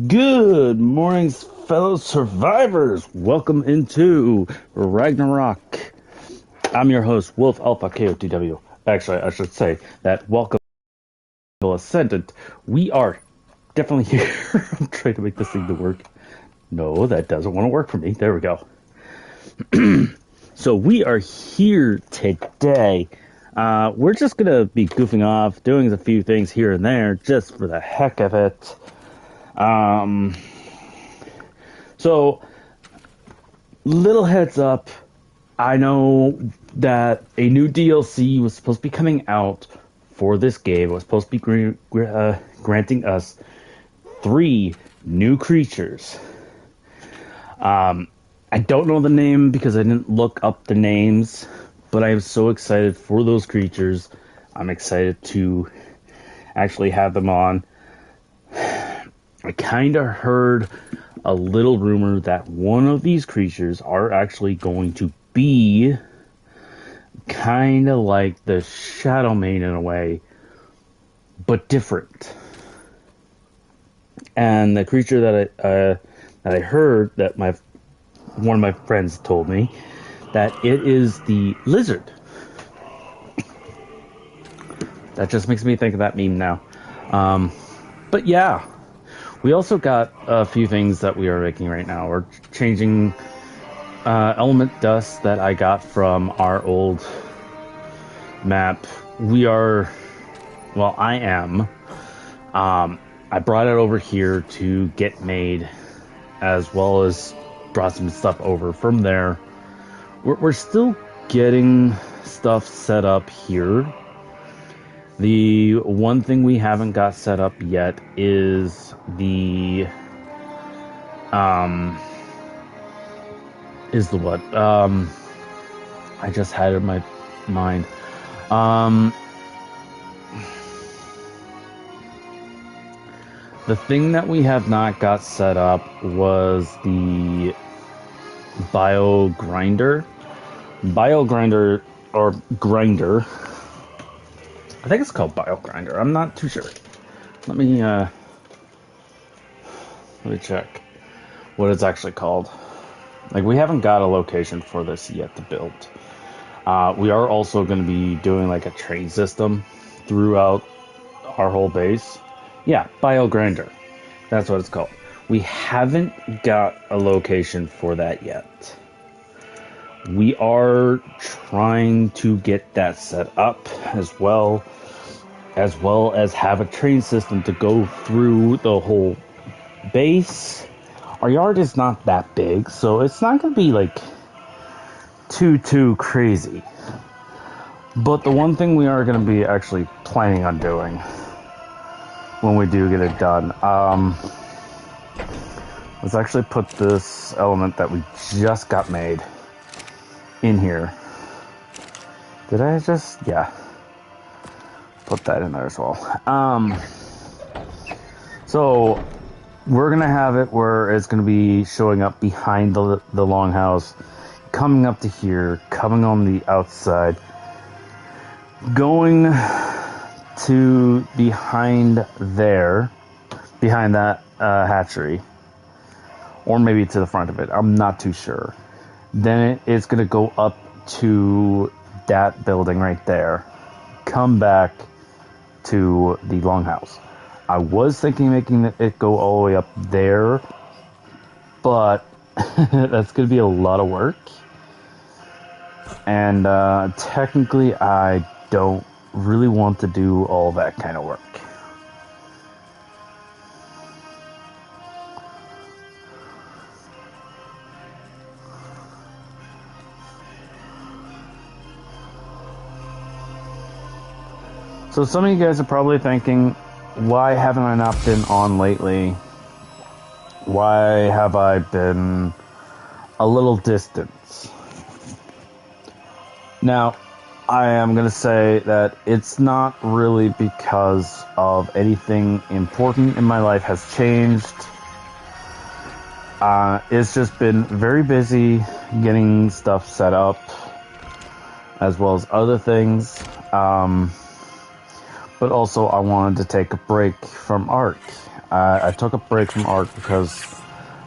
Good morning, fellow survivors. Welcome into Ragnarok. I'm your host, Wolf Alpha KOTW. Actually, I should say that welcome, Ascendant. We are definitely here. I'm trying to make this thing to work. No, that doesn't want to work for me. There we go. So we are here today. We're just going to be goofing off, doing a few things here and there, just for the heck of it. So, little heads up, I know that a new DLC was supposed to be coming out for this game. It was supposed to be granting us 3 new creatures. I don't know the name because I didn't look up the names, but I am so excited for those creatures. I'm excited to actually have them on. I kind of heard a little rumor that one of these creatures are actually going to be kind of like the Shadow Main in a way, but different. And the creature that I heard that one of my friends told me that it is the lizard. That just makes me think of that meme now. But yeah. We also got a few things that we are making right now. We're changing element dust that I got from our old map. I am. I brought it over here to get made, as well as brought some stuff over from there. We're still getting stuff set up here. The one thing we haven't got set up yet is the what? I just had it in my mind. The thing that we have not got set up was the bio grinder. Bio grinder, or grinder. I think it's called Bio Grinder. I'm not too sure. Let me check what it's actually called. Like, we haven't got a location for this yet to build. We are also going to be doing like a train system throughout our whole base. Yeah, Bio Grinder. That's what it's called. We haven't got a location for that yet. We are trying to get that set up as well as have a train system to go through the whole base. Our yard is not that big, so it's not going to be like too crazy. But the one thing we are going to be actually planning on doing when we do get it done, let's actually put this element that we just got made in here. Did I just? Yeah. Put that in there as well. So we're gonna have it where it's gonna be showing up behind the longhouse, coming up to here, coming on the outside, going to behind that hatchery, or maybe to the front of it. I'm not too sure. Then it's going to go up to that building right there, come back to the longhouse. I was thinking making it go all the way up there, but that's going to be a lot of work. And technically, I don't really want to do all that kind of work. So some of you guys are probably thinking, why haven't I not been on lately? Why have I been a little distant? Now, I am going to say that it's not really because of anything important in my life has changed. It's just been very busy getting stuff set up, as well as other things. But also I wanted to take a break from Ark. I took a break from art because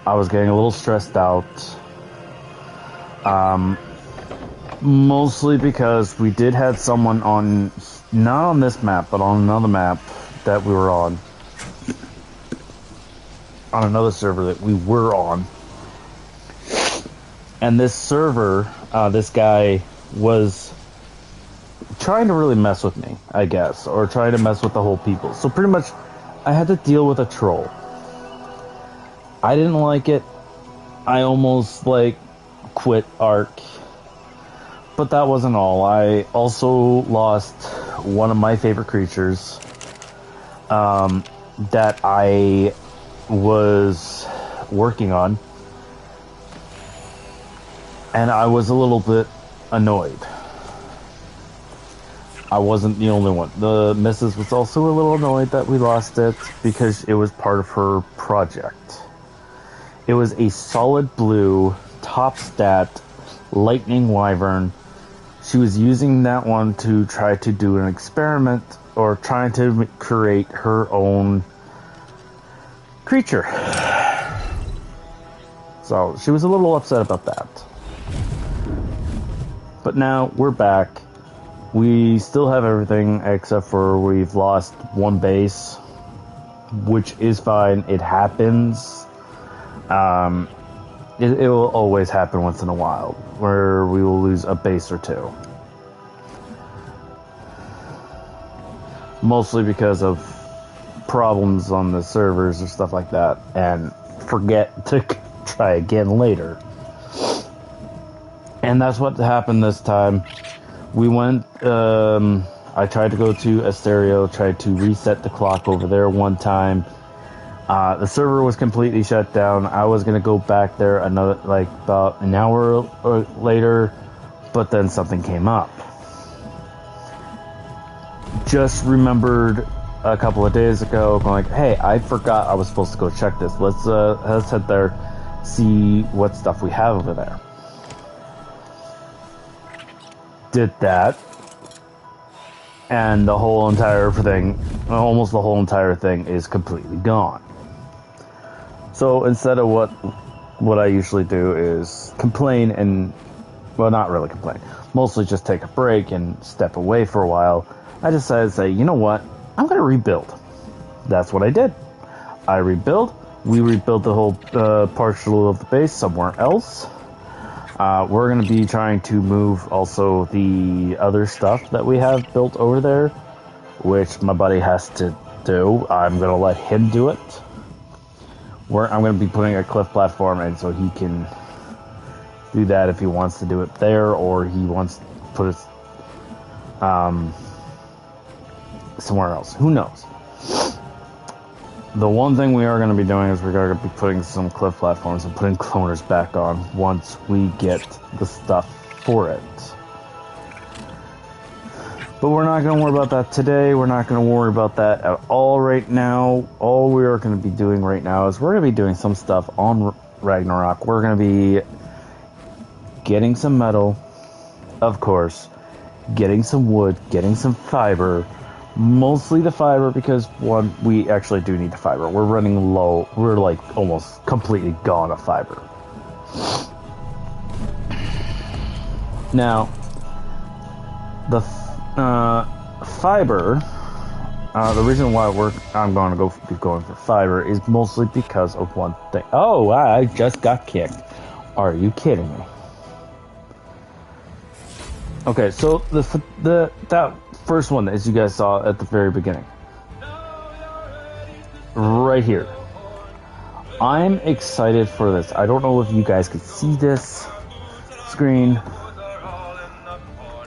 I was getting a little stressed out. Mostly because we did have someone on, not on this map, but on another map that we were on another server that we were on. And this server, this guy was trying to really mess with me, I guess, or trying to mess with the whole people. So pretty much, I had to deal with a troll. I didn't like it. I almost, like, quit Ark. But that wasn't all. I also lost one of my favorite creatures that I was working on. And I was a little bit annoyed. I wasn't the only one. The missus was also a little annoyed that we lost it because it was part of her project. It was a solid blue, top stat, lightning wyvern. She was using that one to try to do an experiment or trying to create her own creature. So she was a little upset about that. But now we're back. We still have everything except for we've lost one base, which is fine. It happens. It will always happen once in a while, where we will lose a base or two. Mostly because of problems on the servers or stuff like that, and forget to try again later. And that's what happened this time. We went, I tried to go to Asterio, tried to reset the clock over there one time. The server was completely shut down. I was gonna go back there about an hour later, but then something came up. Just remembered a couple of days ago, going like, hey, I forgot I was supposed to go check this. Let's head there, see what stuff we have over there. Did that, and the whole entire thing, almost the whole entire thing, is completely gone. So instead of what I usually do is complain and, well, not really complain, mostly just take a break and step away for a while, I decided to say, you know what, I'm going to rebuild. That's what I did. I rebuilt. We rebuilt the whole partial of the base somewhere else. We're going to be trying to move also the other stuff that we have built over there, which my buddy has to do. I'm going to let him do it. I'm going to be putting a cliff platform, and so he can do that if he wants to do it there, or he wants to put it somewhere else. Who knows? The one thing we are going to be doing is we're going to be putting some cliff platforms and putting cloners back on once we get the stuff for it. But we're not going to worry about that today. We're not going to worry about that at all right now. All we are going to be doing right now is we're going to be doing some stuff on Ragnarok. We're going to be getting some metal, of course, getting some wood, getting some fiber. Mostly the fiber because, one, we actually do need the fiber. We're running low. We're like almost completely gone of fiber. Now, the fiber, the reason why I'm going to be going for fiber is mostly because of one thing. Oh, I just got kicked. Are you kidding me? Okay, so that first one, as you guys saw at the very beginning, right here. I'm excited for this. I don't know if you guys could see this screen.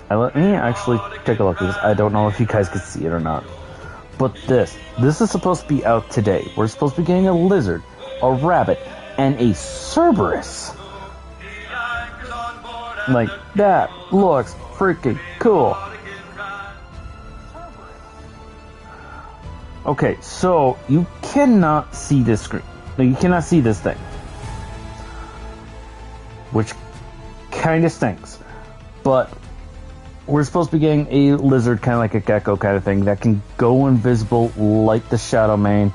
Let me actually take a look at this. I don't know if you guys could see it or not. But this is supposed to be out today. We're supposed to be getting a lizard, a rabbit, and a Cerberus. Like, that looks freaking cool. Okay, so you cannot see this screen. No, you cannot see this thing. Which kind of stinks. But we're supposed to be getting a lizard, kind of like a gecko kind of thing, that can go invisible like the Shadow Mane.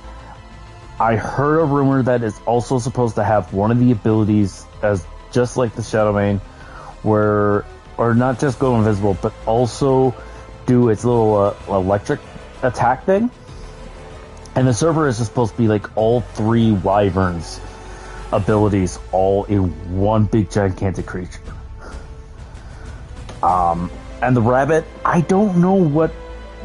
I heard a rumor that it's also supposed to have one of the abilities as just like the Shadow Mane, where, or not just go invisible, but also do its little electric attack thing. And the server is supposed to be like all three Wyverns abilities all in one big gigantic creature. And the rabbit, I don't know what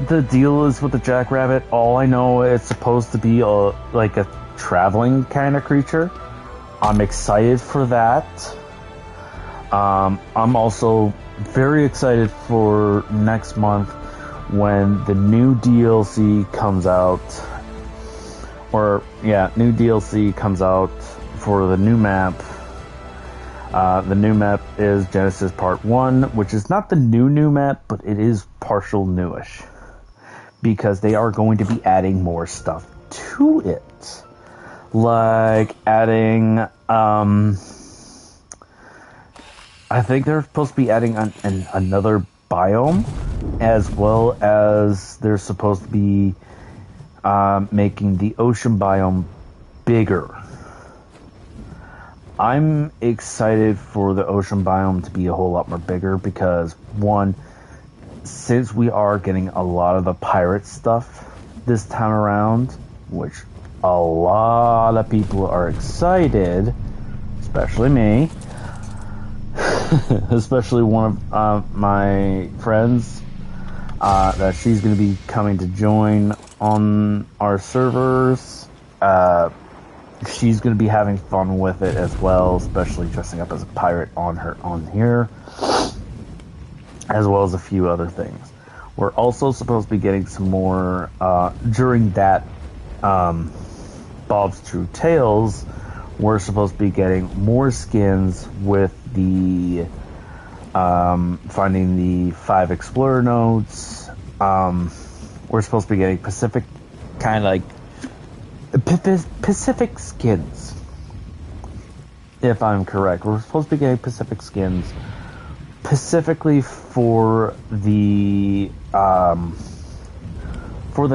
the deal is with the jackrabbit. All I know it's supposed to be like a traveling kind of creature. I'm excited for that. I'm also very excited for next month when the new DLC comes out. New DLC comes out for the new map. The new map is Genesis Part 1, which is not the new map, but it is partial newish. Because they are going to be adding more stuff to it. Like adding, I think they're supposed to be adding another biome, as well as they're supposed to be making the ocean biome bigger. I'm excited for the ocean biome to be a whole lot more bigger because, one, since we are getting a lot of the pirate stuff this time around, which a lot of people are excited, especially me, especially one of my friends, that she's going to be coming to join on our servers. She's going to be having fun with it as well, especially dressing up as a pirate on here, as well as a few other things. We're also supposed to be getting some more during that Bob's True Tales. We're supposed to be getting more skins with the finding the 5 explorer nodes. We're supposed to be getting Pacific skins, if I'm correct. We're supposed to be getting Pacific skins specifically for the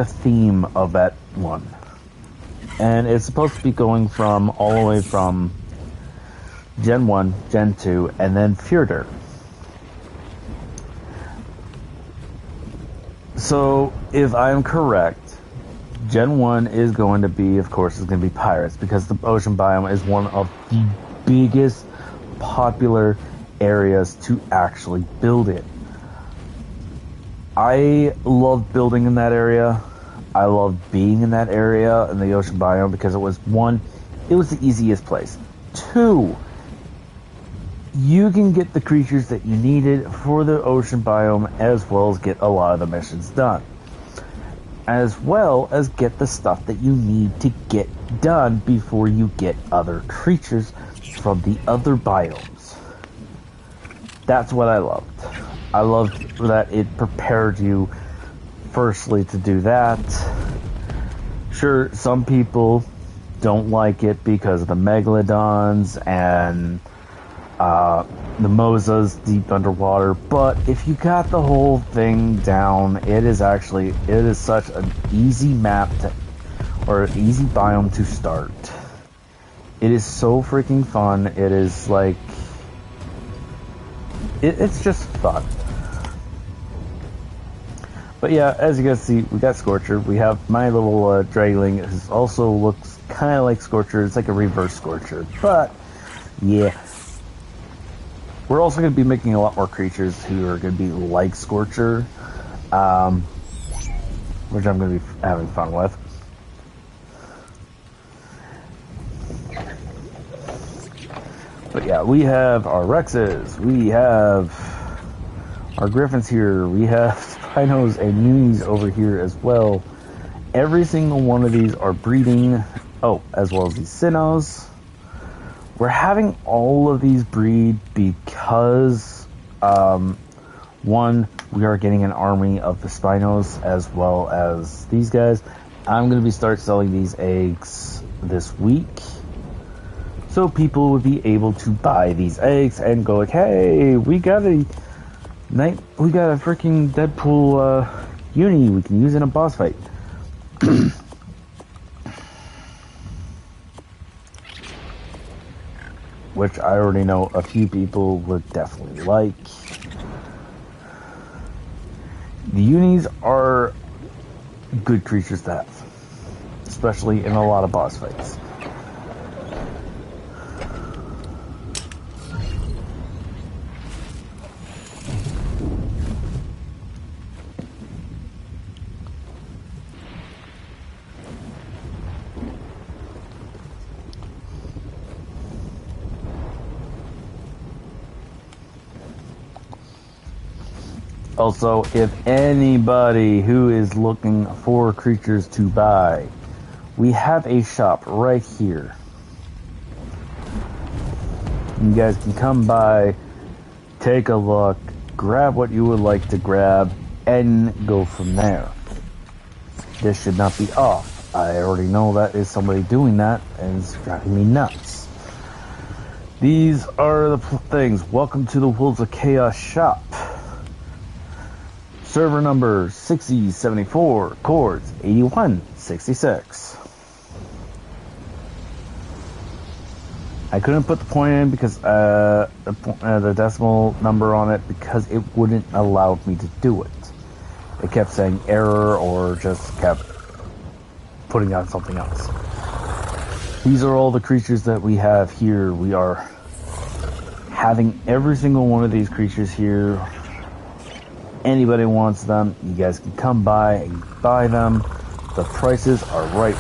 theme of that one. And it's supposed to be going from all the way from Gen 1, Gen 2, and then Fjordur. So, if I'm correct, Gen 1 is going to be, of course, is going to be pirates, because the ocean biome is one of the biggest popular areas to actually build in. I love building in that area. I love being in that area, in the ocean biome, because it was, one, it was the easiest place. 2, you can get the creatures that you needed for the ocean biome, as well as get a lot of the missions done. As well as get the stuff that you need to get done before you get other creatures from the other biomes. That's what I loved. I loved that it prepared you firstly to do that. Sure, some people don't like it because of the megalodons and the Mosas deep underwater, but if you got the whole thing down, it is such an easy map or an easy biome to start. It is so freaking fun. It is like, it's just fun. But yeah, as you guys see, we got Scorcher. We have my little Dragling. It also looks kind of like Scorcher. It's like a reverse Scorcher, but yeah. We're also going to be making a lot more creatures who are going to be like Scorcher, which I'm going to be having fun with. But yeah, we have our Rexes, we have our Griffins here, we have Spinos and Unis over here as well. Every single one of these are breeding, as well as these Sinnohs. We're having all of these breed because, one, we are getting an army of the Spinos as well as these guys. I'm going to start selling these eggs this week, so people would be able to buy these eggs and go like, hey, we got a freaking Deadpool uni we can use in a boss fight. which I already know a few people would definitely like. The unis are good creatures to have, especially in a lot of boss fights. Also, if anybody who is looking for creatures to buy, we have a shop right here. You guys can come by, take a look, grab what you would like to grab, and go from there. This should not be off. I already know that is somebody doing that, and it's driving me nuts. These are the things. Welcome to the Wolves of Chaos shop. Server number 6074, chords 8166. I couldn't put the point in because the decimal number on it because it wouldn't allow me to do it. It kept saying error or just kept putting out something else. These are all the creatures that we have here. We are having every single one of these creatures here. Anybody wants them, you guys can come by and buy them. The prices are right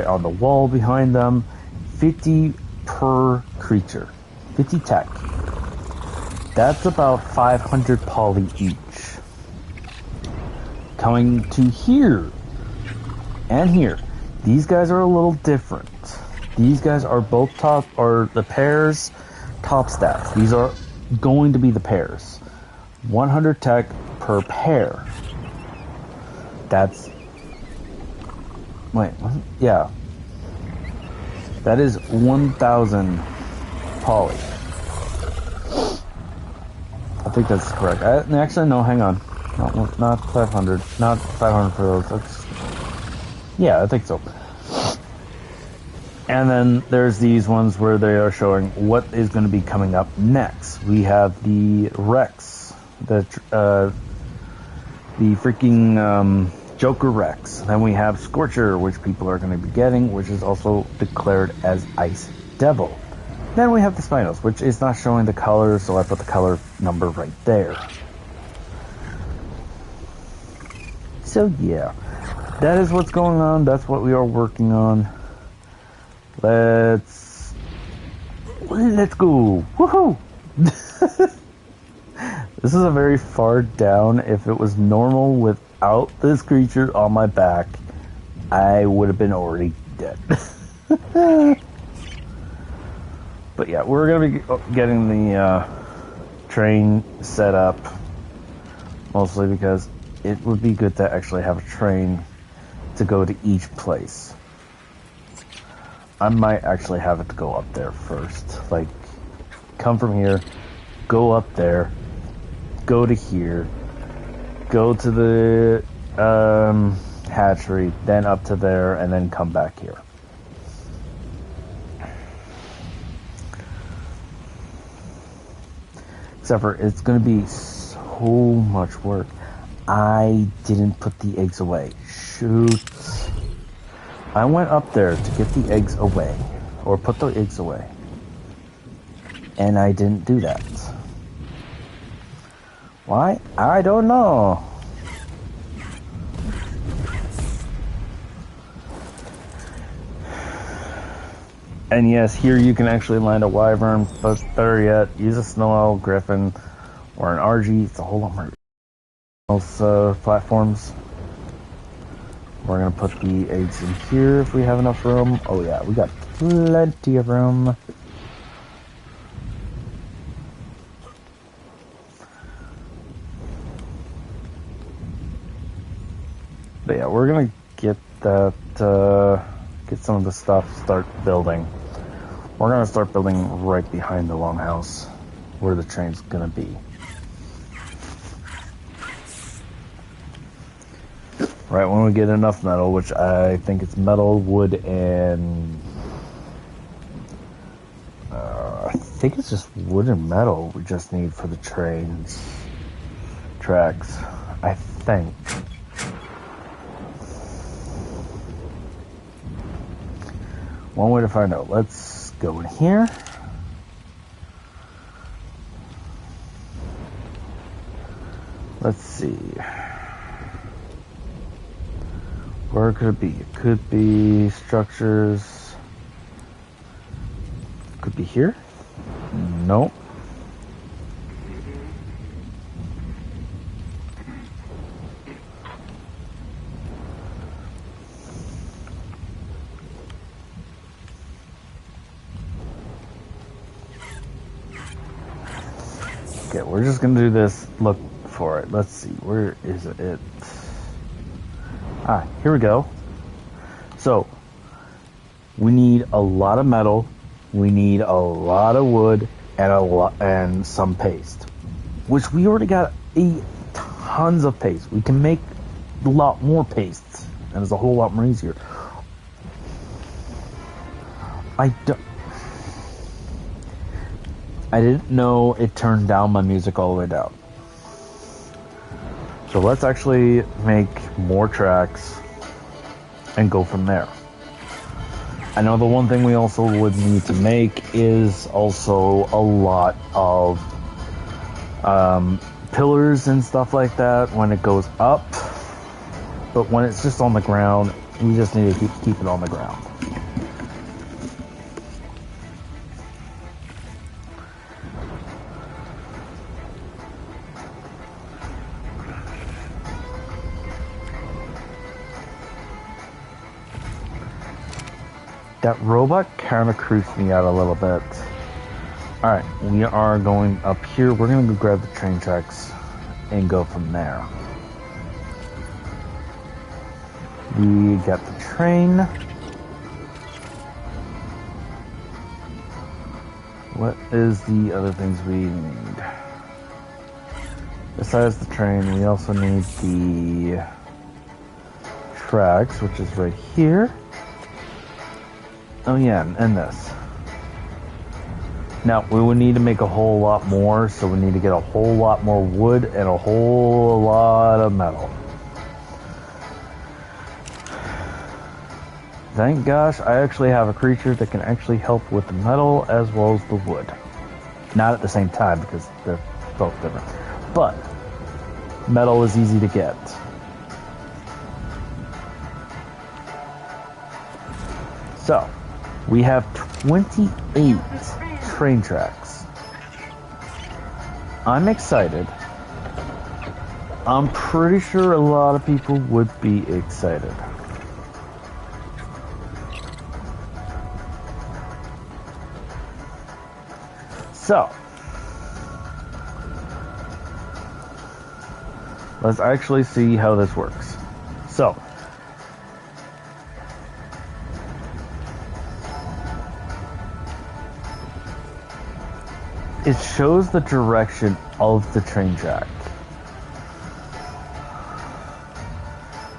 on the wall behind them. 50 per creature. 50 tech. That's about 500 poly each. Coming to here and here. These guys are a little different. These guys are both the pairs top stats. These are going to be the pairs. 100 tech per pair. That's... Wait, yeah. That is 1,000 poly. I think that's correct. Actually, no, hang on. No, not 500. Not 500 for those. That's... Yeah, I think so. And then there's these ones where they are showing what is going to be coming up next. We have the Rex. The freaking Joker Rex. Then we have Scorcher, which people are going to be getting, which is also declared as Ice Devil. Then we have the Spinos, which is not showing the color, so I put the color number right there. So yeah, that is what's going on. That's what we are working on. Let's go. Woohoo! This is a very far down. If it was normal without this creature on my back, I would have been already dead. But yeah, we're going to be getting the train set up, mostly because it would be good to actually have a train to go to each place. I might actually have it to go up there first. Like, come from here, go up there, go to here, go to the hatchery, then up to there, and then come back here. Except for it's going to be so much work. I didn't put the eggs away. Shoot. I went up there to get the eggs away, or put the eggs away, and I didn't do that. Why? I don't know. And yes, here you can actually land a wyvern, but better yet, use a snow owl, griffin, or an RG. It's a whole lot more platforms. We're gonna put the eggs in here if we have enough room. Oh yeah, we got plenty of room. But yeah, we're gonna get that, get some of the stuff, start building. We're gonna start building right behind the longhouse, where the train's gonna be. Right when we get enough metal, which I think it's metal, wood, and I think it's just wood and metal we just need for the trains tracks. I think. One way to find out. Let's go in here. Let's see. Where could it be? It could be structures. Could be here? Nope. Okay, we're just gonna do this. Look for it. Let's see. Where is it? Ah, here we go. So, we need a lot of metal. We need a lot of wood and some paste, which we already got tons of paste. We can make a lot more paste, and it's a whole lot more easier. I didn't know it turned down my music all the way down. So let's actually make more tracks and go from there. I know the one thing we also would need to make is also a lot of pillars and stuff like that when it goes up. But when it's just on the ground, we just need to keep it on the ground. That robot kind of creeps me out a little bit. Alright, we are going up here. We're going to go grab the train tracks and go from there. We got the train. What is the other things we need? Besides the train, we also need the tracks, which is right here. Oh yeah, and this. Now, we would need to make a whole lot more, so we need to get a whole lot more wood and a whole lot of metal. Thank gosh, I actually have a creature that can actually help with the metal as well as the wood. Not at the same time, because they're both different. But, metal is easy to get. So, we have 28 train tracks. I'm excited. I'm pretty sure a lot of people would be excited. So, let's actually see how this works. So, it shows the direction of the train track.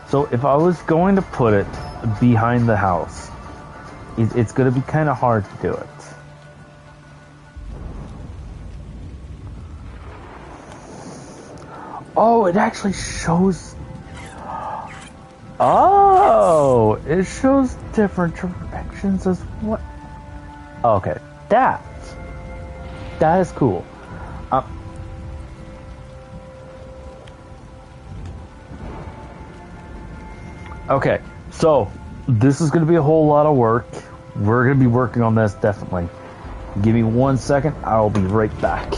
So if I was going to put it behind the house, it's going to be kind of hard to do it. Oh, it actually shows... Oh, it shows different directions as what? Okay, that is cool. Okay, so this is going to be a whole lot of work. We're going to be working on this definitely. Give me 1 second. I'll be right back.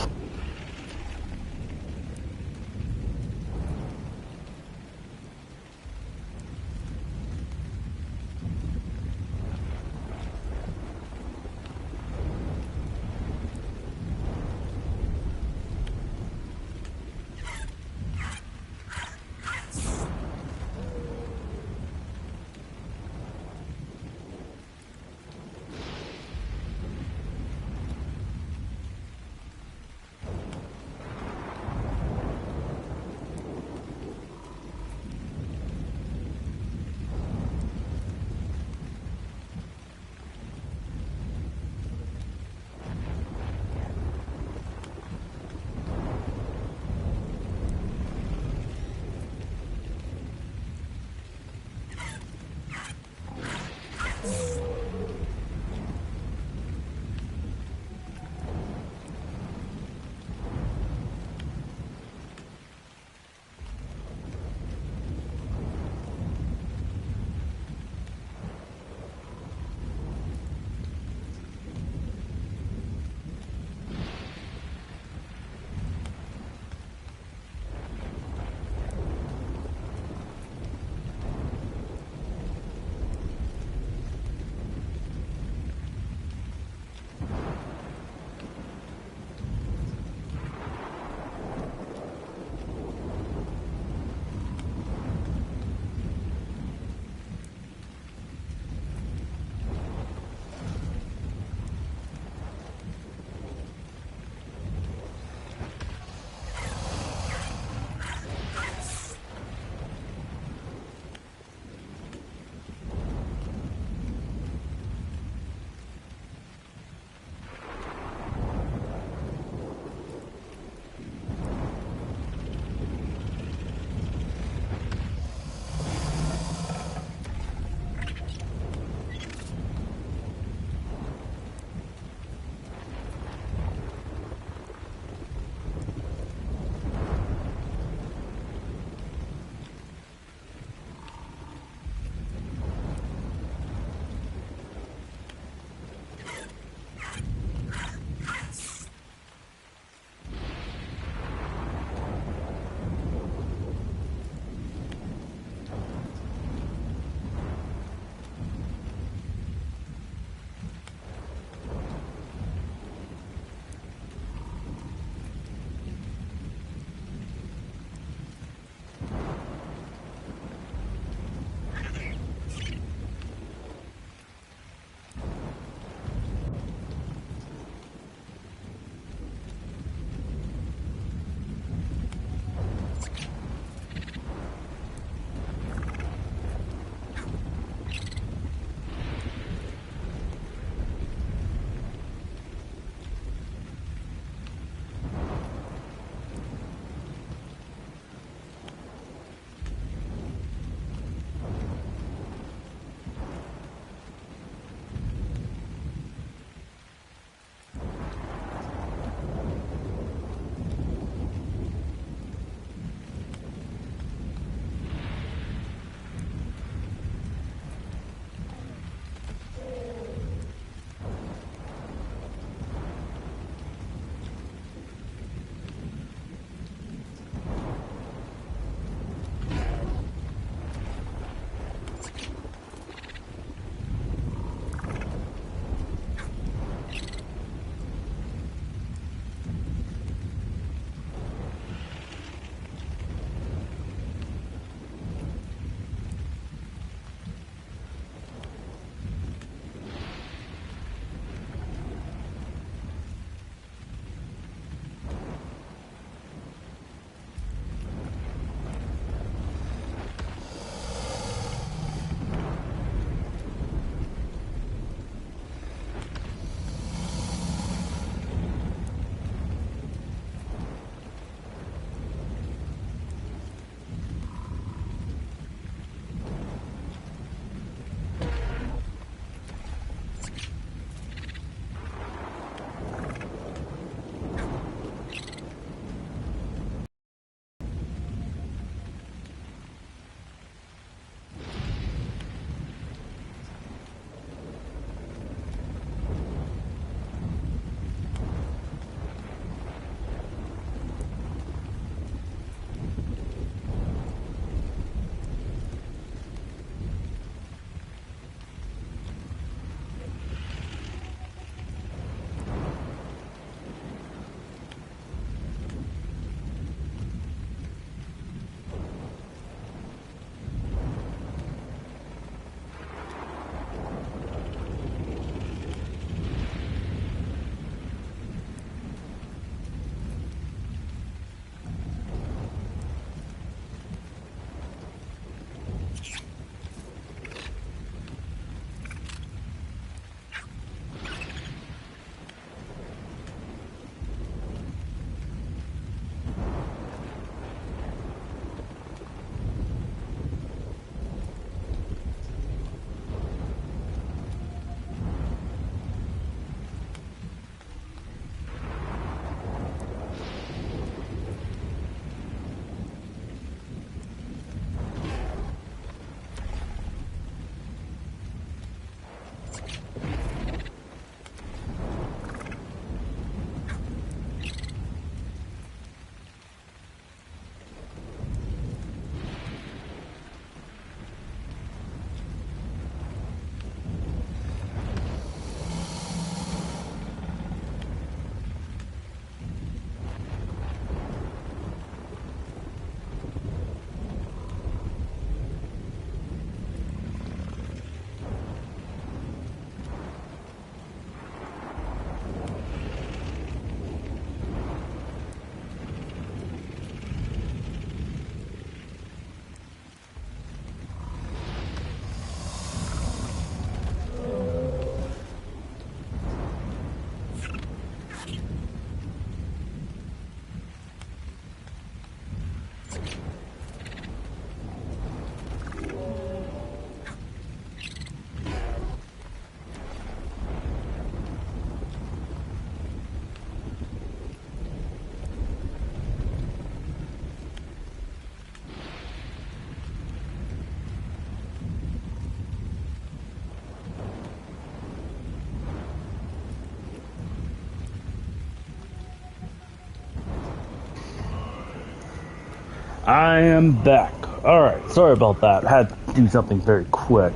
I am back. Alright, sorry about that. Had to do something very quick.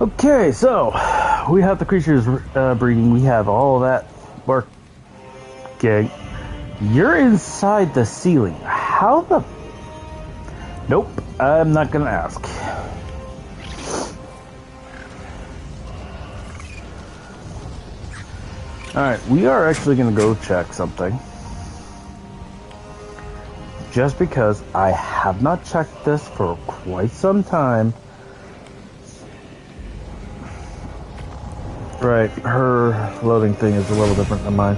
Okay, so we have the creatures breeding. We have all of that working. You're inside the ceiling. How the... Nope, I'm not gonna ask. Alright, we are actually gonna go check something. Just because I have not checked this for quite some time. Right, her loading thing is a little different than mine.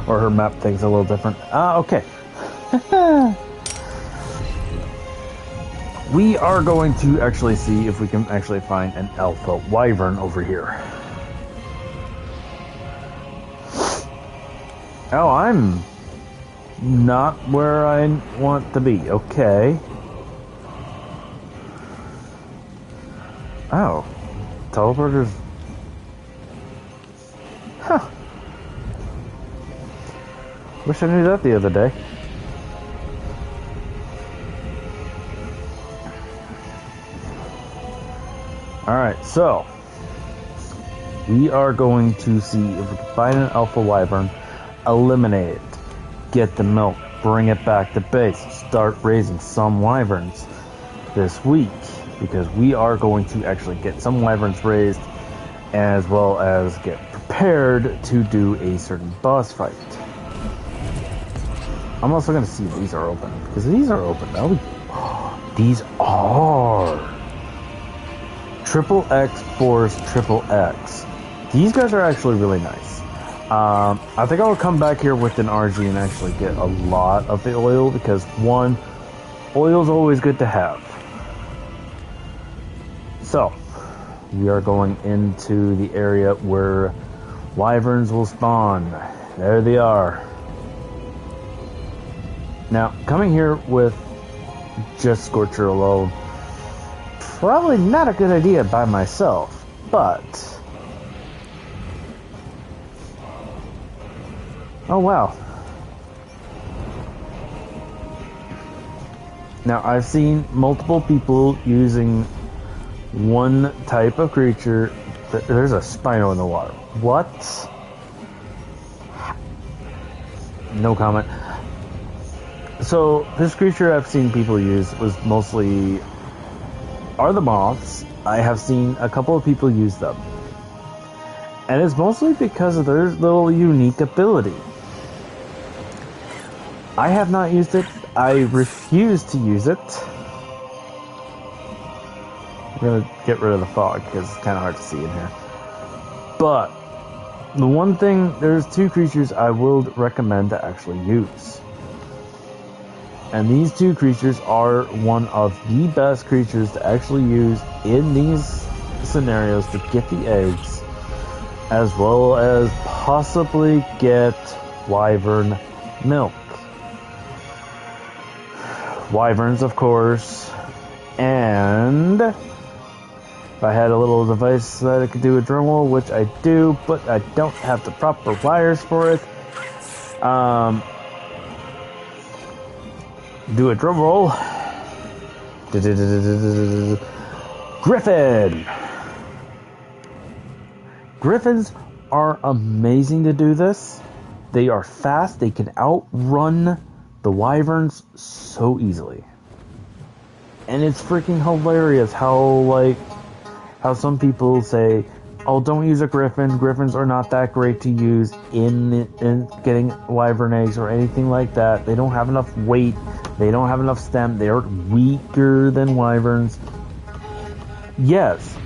Or her map thing's a little different. Okay. We are going to actually see if we can actually find an alpha wyvern over here. Oh, I'm not where I want to be. Okay. Oh. Teleporters. Huh. Wish I knew that the other day. Alright, so we are going to see if we can find an alpha wyvern, eliminate it, get the milk, bring it back to base, start raising some wyverns this week, because we are going to actually get some wyverns raised, as well as get prepared to do a certain boss fight. I'm also going to see if these are open, because these are open. These are Triple X Force Triple X. These guys are actually really nice. I think I'll come back here with an RG and actually get a lot of the oil, because one, oil is always good to have. So, we are going into the area where wyverns will spawn. There they are. Now, coming here with just Scorcher alone, probably not a good idea by myself, but... Oh, wow. Now, I've seen multiple people using one type of creature. There's a Spino in the water. What? No comment. So, this creature I've seen people use was mostly... are the moths. I have seen a couple of people use them. And it's mostly because of their little unique ability. I have not used it. I refuse to use it. I'm gonna get rid of the fog because it's kind of hard to see in here. But the one thing, there's two creatures I will recommend to actually use. And these two creatures are one of the best creatures to actually use in these scenarios to get the eggs, as well as possibly get wyvern milk. Wyverns, of course, and if I had a little device that I could do a drum roll, which I do, but I don't have the proper wires for it. Do a drum roll. Griffin! Griffins are amazing to do this. They are fast. They can outrun the wyverns so easily. And it's freaking hilarious how some people say, oh, don't use a griffin. Griffins are not that great to use in getting wyvern eggs or anything like that. They don't have enough weight. They don't have enough stem. They are weaker than wyverns. Yes,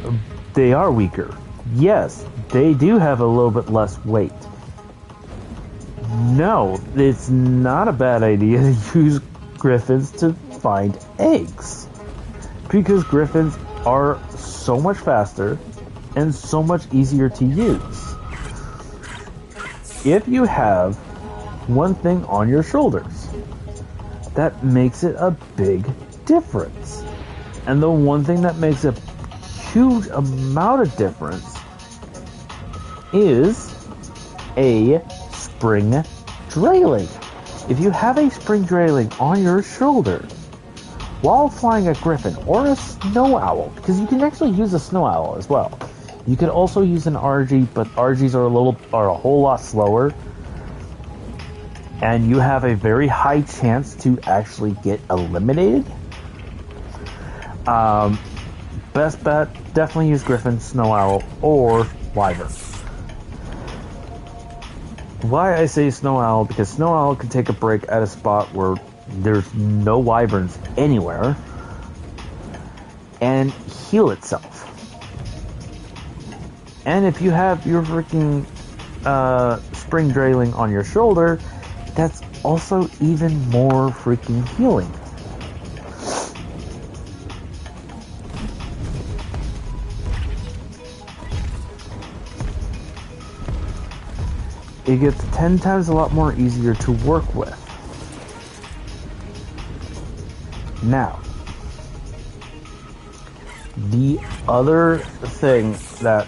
they are weaker. Yes, they do have a little bit less weight. No, it's not a bad idea to use griffins to find eggs. Because griffins are so much faster and so much easier to use. If you have one thing on your shoulders, that makes it a big difference. And the one thing that makes a huge amount of difference is a spring drailing. If you have a spring drailing on your shoulder, while flying a griffin or a snow owl, because you can actually use a snow owl as well. You could also use an RG, but RGs are a whole lot slower, and you have a very high chance to actually get eliminated. Best bet, definitely use Griffin, Snow Owl, or Wyvern. Why I say Snow Owl, because Snow Owl can take a break at a spot where there's no Wyverns anywhere, and heal itself. And if you have your freaking Spring Drailing on your shoulder, that's also even more freaking healing. It gets 10 times a lot more easier to work with. Now, the other thing that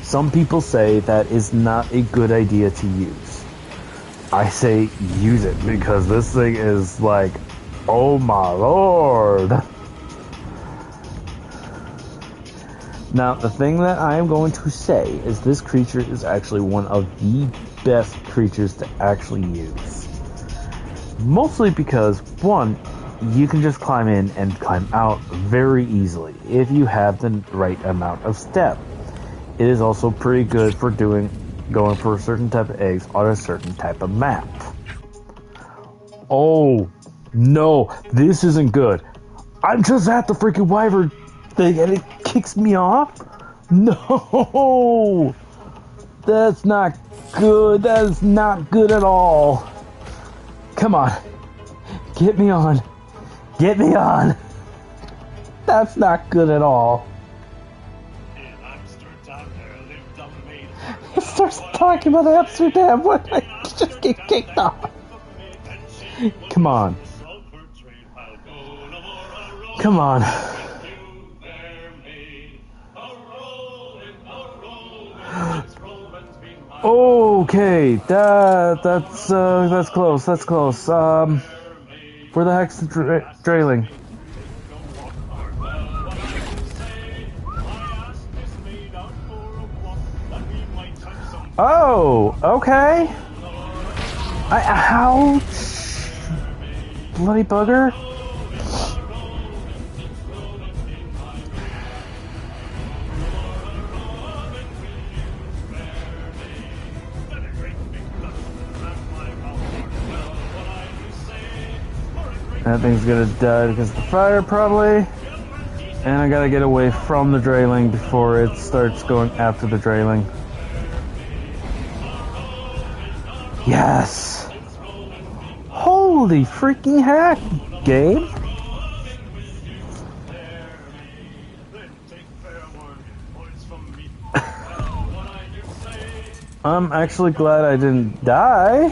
some people say that is not a good idea to use. I say use it because this thing is like, oh my lord. Now, the thing that I am going to say is this creature is actually one of the best creatures to actually use. Mostly because, one, you can just climb in and climb out very easily if you have the right amount of step. It is also pretty good for going for a certain type of eggs on a certain type of map. Oh, no, this isn't good. I'm just at the freaking wyvern thing and it kicks me off? No! That's not good. That is not good at all. Come on. Get me on. Get me on. That's not good at all. It starts talking about Amsterdam when I just get kicked off. Come on. Come on. Okay, that's close. That's close. Where the heck's the Drailing? Oh, okay. Ouch. Bloody bugger. That thing's gonna die because of the fire, probably. And I gotta get away from the Drailing before it starts going after the Drailing. Yes! Holy freaking heck, game! I'm actually glad I didn't die.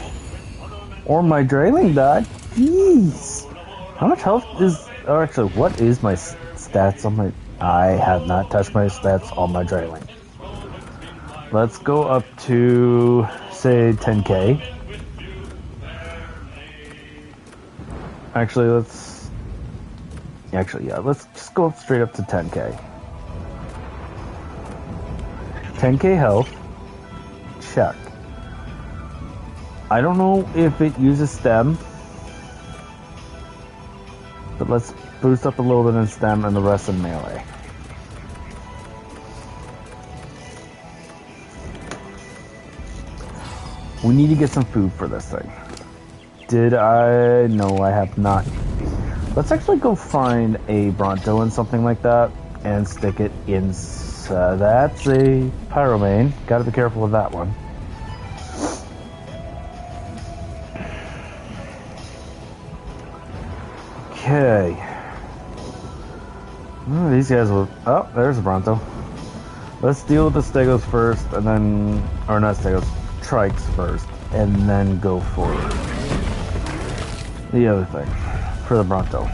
Or my Drailing died. Jeez! How much health is... Or actually, what is my stats on my... I have not touched my stats on my Drailing. Let's go up to... say 10k. Actually, let's just go straight up to 10k. 10k health. Check. I don't know if it uses stem, but let's boost up a little bit in stem and the rest in melee. We need to get some food for this thing. Did I? No, I have not. Let's actually go find a Bronto and something like that and stick it in. That's a Pyromane. Gotta be careful with that one. Okay. Oh, these guys will... Oh, there's a Bronto. Let's deal with the Stegos first, and then... Or not Stegos. Trikes first, and then go for the other thing, for the Bronto.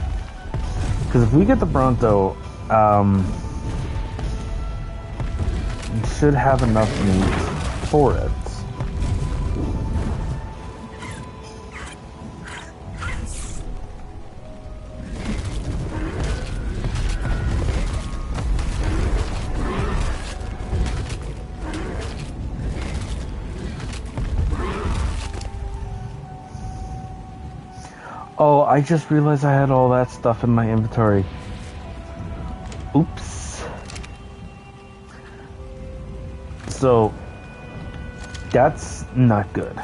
Because if we get the Bronto, we should have enough meat for it. Oh, I just realized I had all that stuff in my inventory. Oops. So, that's not good.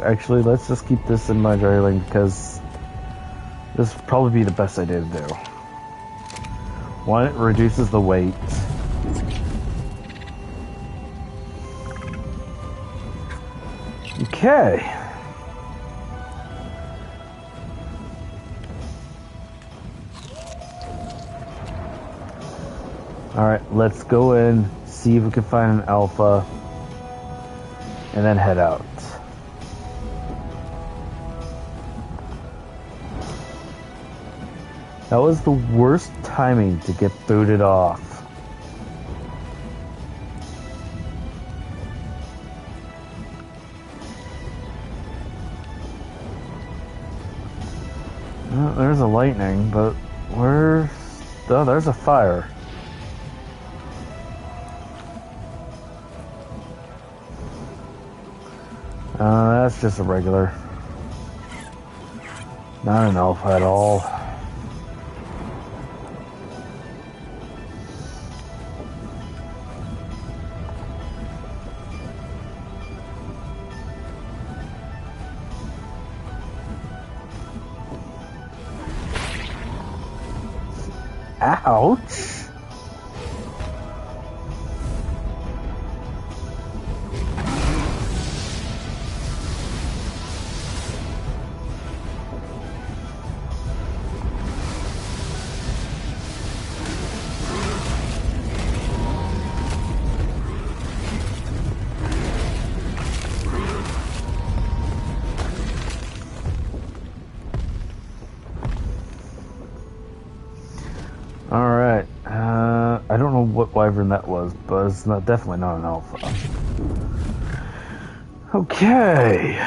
Actually, let's just keep this in my dry lane because this would probably be the best idea to do. One, it reduces the weight. Okay. Alright, let's go in, see if we can find an alpha, and then head out. That was the worst timing to get booted off. Oh, there's a lightning, but where's... Oh, there's a fire. That's just a regular. Not an alpha at all. Ouch! Alright, I don't know what wyvern that was, but it's not, definitely not an alpha. Okay.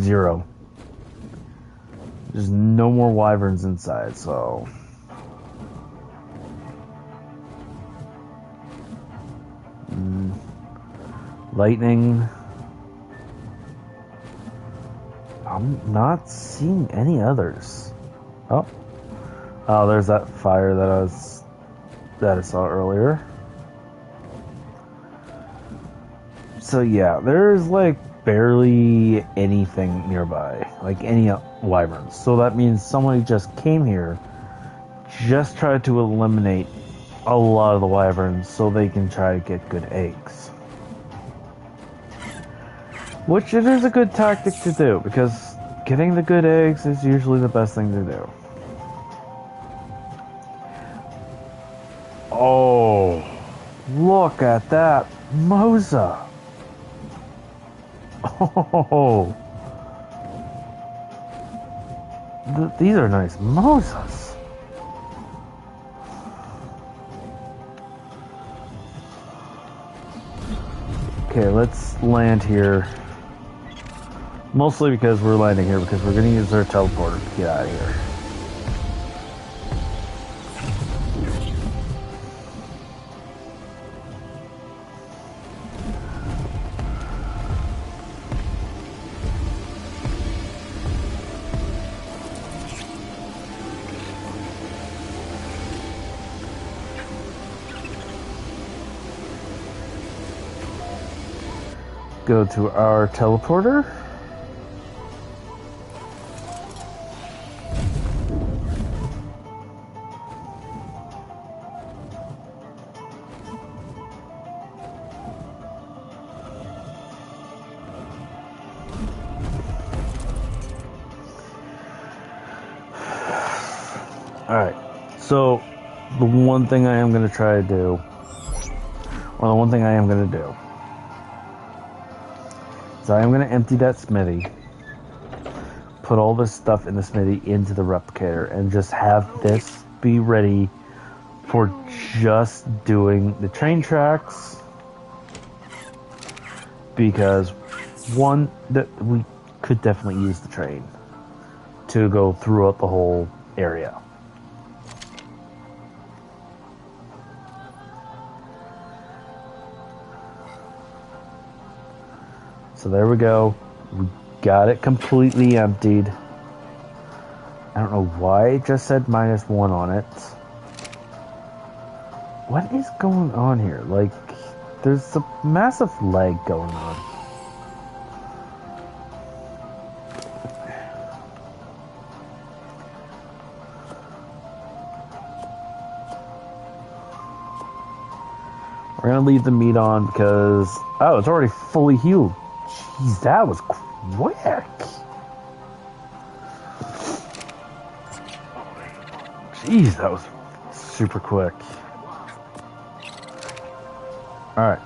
Zero. There's no more wyverns inside, so... Lightning... I'm not seeing any others. Oh. Oh, there's that fire that I saw earlier. So yeah, there's like barely anything nearby, like any wyverns. So that means somebody just came here, just tried to eliminate a lot of the wyverns so they can try to get good eggs. Which it is a good tactic to do, because getting the good eggs is usually the best thing to do. Oh, look at that Mosa. Oh, these are nice Mosas. Okay, let's land here. Mostly because we're landing here because we're going to use our teleporter to get out of here. Go to our teleporter. Alright, so the one thing I am going to try to do, or the one thing I am going to do, is I am going to empty that smithy, put all this stuff in the smithy into the replicator, and just have this be ready for just doing the train tracks, because one, that we could definitely use the train to go throughout the whole area. So there we go. We got it completely emptied. I don't know why it just said -1 on it. What is going on here? Like, there's a massive lag going on. We're gonna leave the meat on because, oh, it's already fully healed. Jeez, that was quick. Jeez, that was super quick. Alright.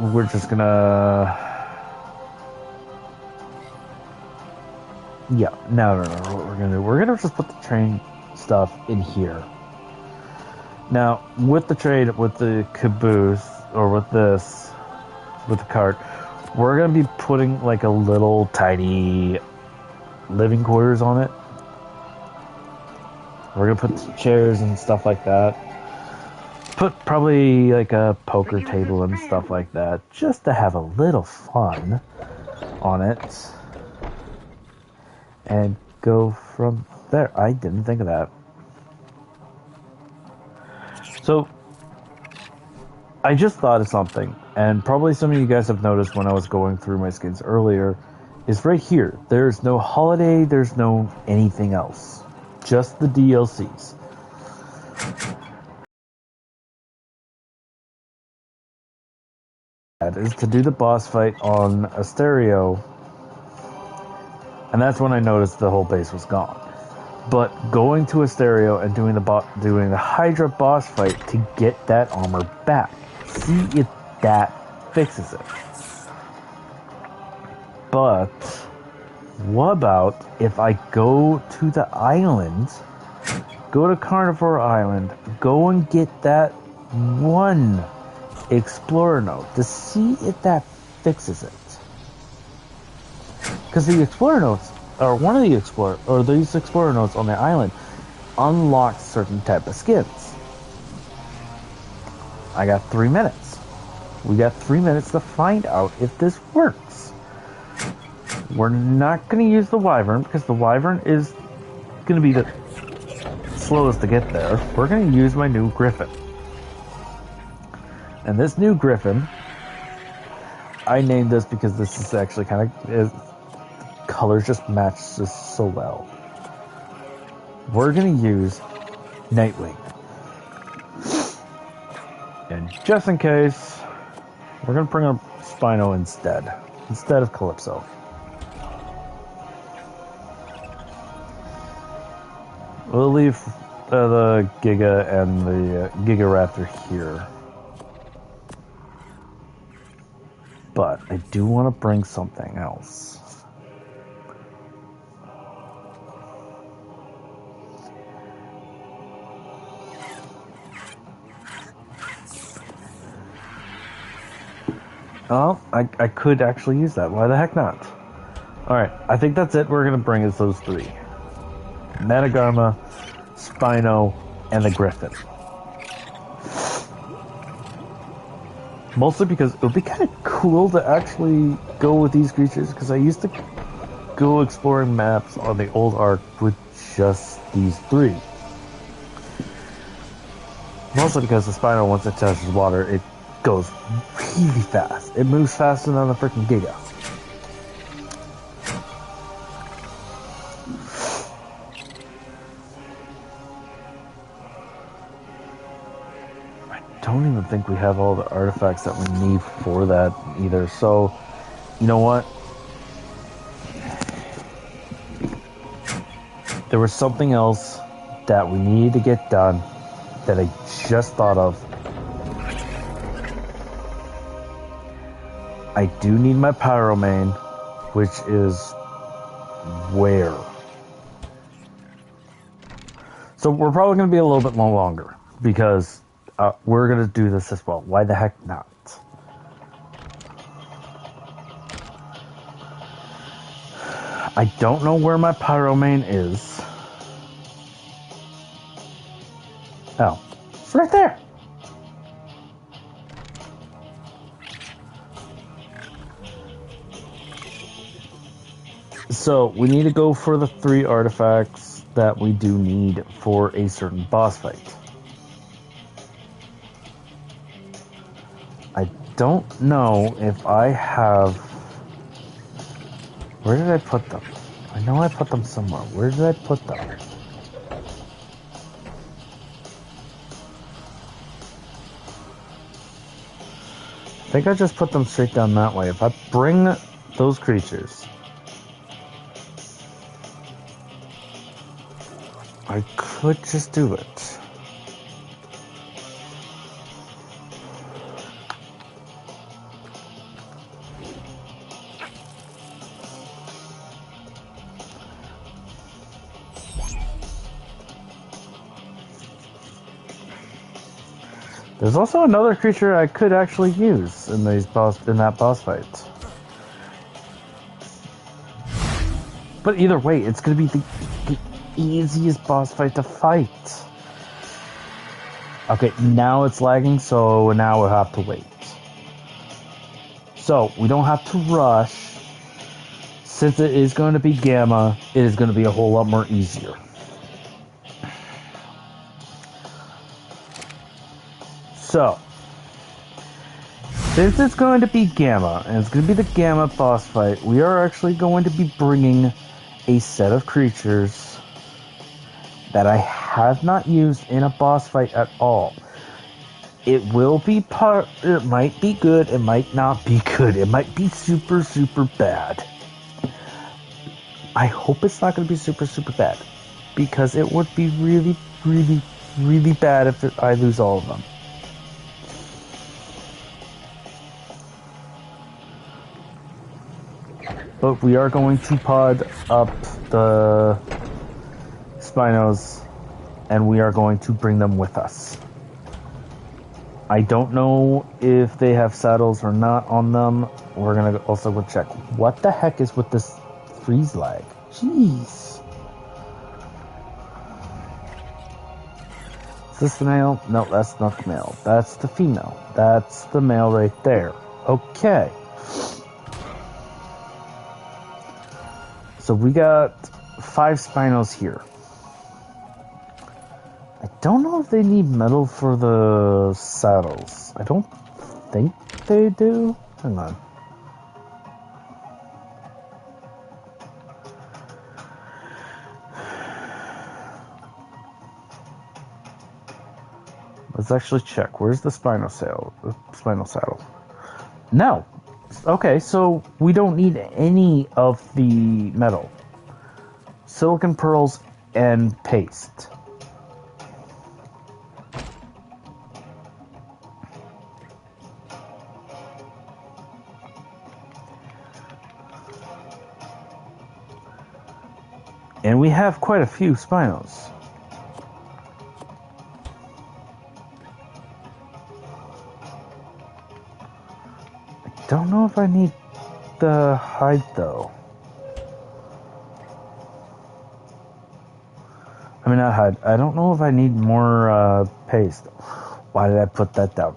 We're just gonna... Yeah, no. What we're gonna do, we're gonna just put the train stuff in here. Now, with the train, with the caboose, or with this, with the cart, we're gonna be putting like a little tiny living quarters on it. We're gonna put chairs and stuff like that. Put probably like a poker table and stuff like that, just to have a little fun on it. And go from there. I didn't think of that. So, I just thought of something, and probably some of you guys have noticed when I was going through my skins earlier, is right here. There's no holiday, there's no anything else. Just the DLCs. That is to do the boss fight on a stereo, and that's when I noticed the whole base was gone. But going to a stereo and doing the Hydra boss fight to get that armor back. See if that fixes it. But what about if I go to the island, go to Carnivore Island, go and get that one Explorer note to see if that fixes it? Because the Explorer notes, or one of the these Explorer notes on the island, unlock certain type of skins. I got 3 minutes. We got 3 minutes to find out if this works. We're not going to use the Wyvern because the Wyvern is going to be the slowest to get there. We're going to use my new Griffin. And this new Griffin, I named this because this is actually kind of... colors just match this so well. We're going to use Nightwing. And just in case, we're going to bring up Spino instead of Calypso. We'll leave the Giga and the Giga Raptor here. But I do want to bring something else. Oh, I could actually use that. Why the heck not? Alright, I think that's it. We're going to bring is those three. Metagarma, Spino, and the Griffin. Mostly because it would be kind of cool to actually go with these creatures, because I used to go exploring maps on the old Ark with just these three. Mostly because the Spino, once it touches water, it goes really fast. It moves faster than the freaking Giga. I don't even think we have all the artifacts that we need for that either. So, you know what? There was something else that we needed to get done that I just thought of. I do need my Pyromane, which is where? So we're probably going to be a little bit longer because we're going to do this as well. Why the heck not? I don't know where my pyromane is. Oh, it's right there. So we need to go for the 3 artifacts that we do need for a certain boss fight. I don't know if I have... Where did I put them? I know I put them somewhere. Where did I put them? I think I just put them straight down that way. If I bring those creatures, I could just do it. There's also another creature I could actually use in that boss fight. But either way, it's going to be the easiest boss fight to fight. Okay, now it's lagging, so now we'll have to wait. So, we don't have to rush. Since it is going to be Gamma, it is going to be a whole lot more easier. So, since it's going to be Gamma, and it's going to be the Gamma boss fight, we are actually going to be bringing a set of creatures that I have not used in a boss fight at all. It will be it might be good, it might not be good, it might be super, super bad. I hope it's not going to be super, super bad, because it would be really, really, really bad if I lose all of them. But we are going to pod up the Spinos, and we are going to bring them with us. I don't know if they have saddles or not on them. We're going to also go check. What the heck is with this freeze lag? Jeez. Is this the male? No, that's not the male. That's the female. That's the male right there. Okay. So we got 5 Spinos here. I don't know if they need metal for the saddles. I don't think they do. Hang on. Let's actually check. Where's the spinal saddle? No. Okay, so we don't need any of the metal. Silicon pearls and paste. And we have quite a few Spinos. I don't know if I need the hide though. I mean, not hide. I don't know if I need more paste. Why did I put that down?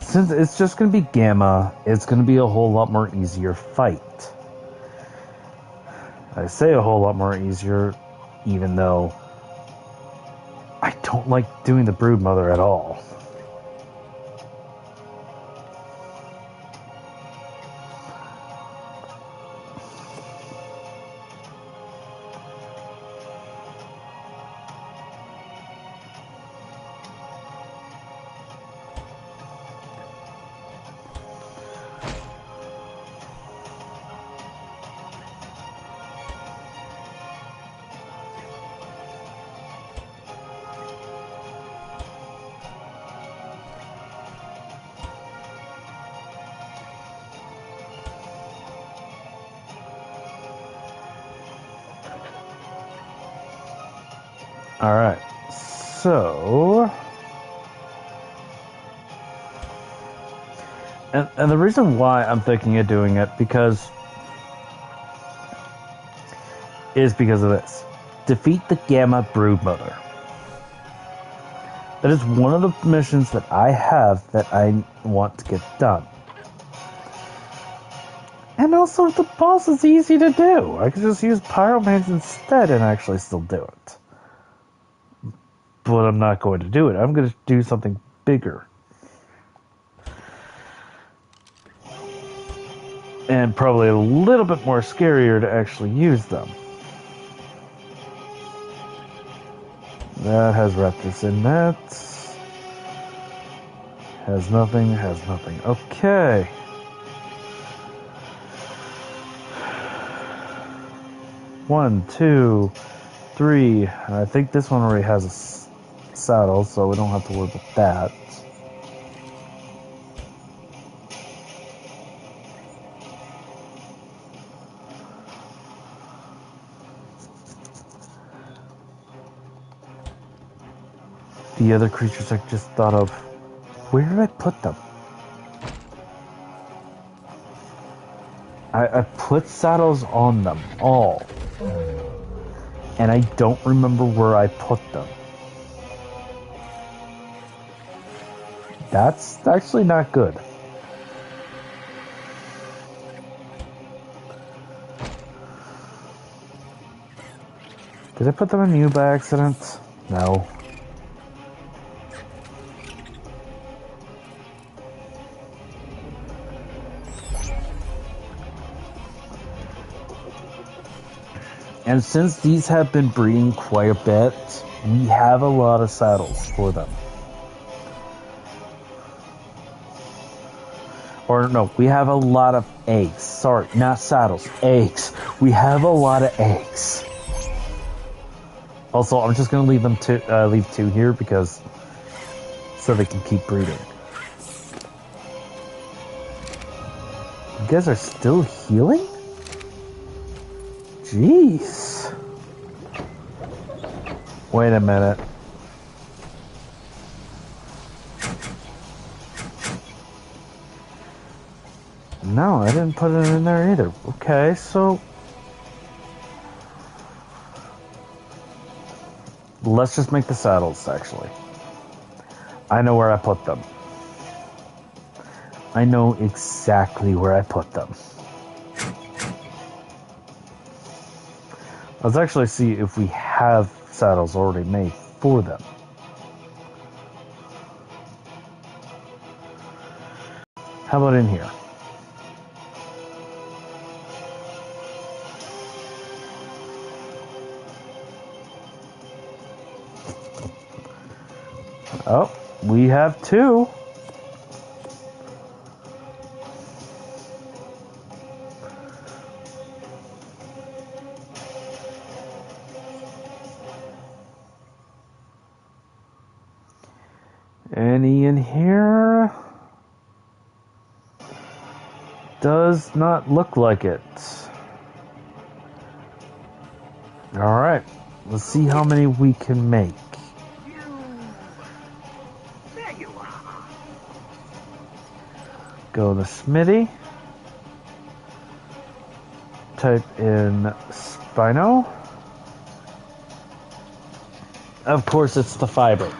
Since it's just going to be Gamma, it's going to be a whole lot more easier fight. I say a whole lot more easier, even though I don't like doing the Brood Mother at all. Alright, So... And the reason why I'm thinking of doing it is because of this. Defeat the Gamma Broodmother. That is one of the missions that I have that I want to get done. And also, the boss is easy to do. I could just use Pyromans instead and actually still do it. But I'm not going to do it. I'm going to do something bigger. And probably a little bit more scarier to actually use them. That has Raptors in that. Has nothing, has nothing. Okay. One, two, three. I think this one already has a saddle, so we don't have to worry about that. The other creatures I just thought of, where did I put them? I put saddles on them, all. And I don't remember where I put them. That's actually not good. Did I put them in you by accident? No. And since these have been breeding quite a bit, we have a lot of saddles for them. Or no, we have a lot of eggs. Sorry, not saddles, eggs. We have a lot of eggs. Also, I'm just gonna leave them leave two here because so they can keep breeding. You guys are still healing? Jeez. Wait a minute. No, I didn't put it in there either. Okay, so... let's just make the saddles, actually. I know where I put them. I know exactly where I put them. Let's actually see if we have saddles already made for them. How about in here? Oh, we have two. Any in here? Does not look like it. Alright, let's see how many we can make. There you are. Go to Smitty. Type in Spino. Of course, it's the fiber.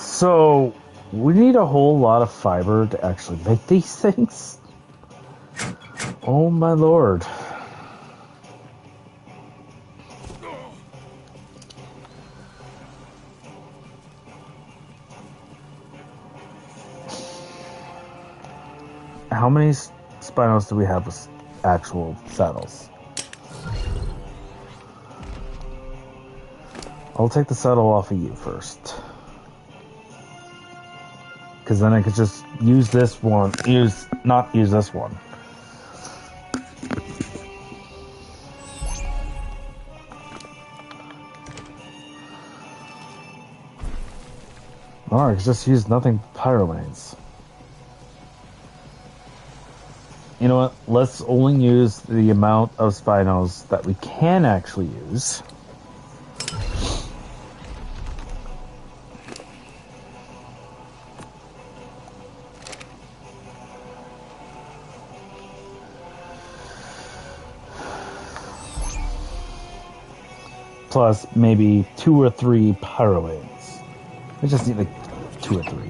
So, we need a whole lot of fiber to actually make these things. Oh my lord. How many Spinos do we have with actual saddles? I'll take the saddle off of you first. Because then I could just use this one, not use this one. Alright, just use nothing pyromanes. You know what? Let's only use the amount of spinos that we can actually use. Plus maybe 2 or 3 pyrowanes. I just need like 2 or 3.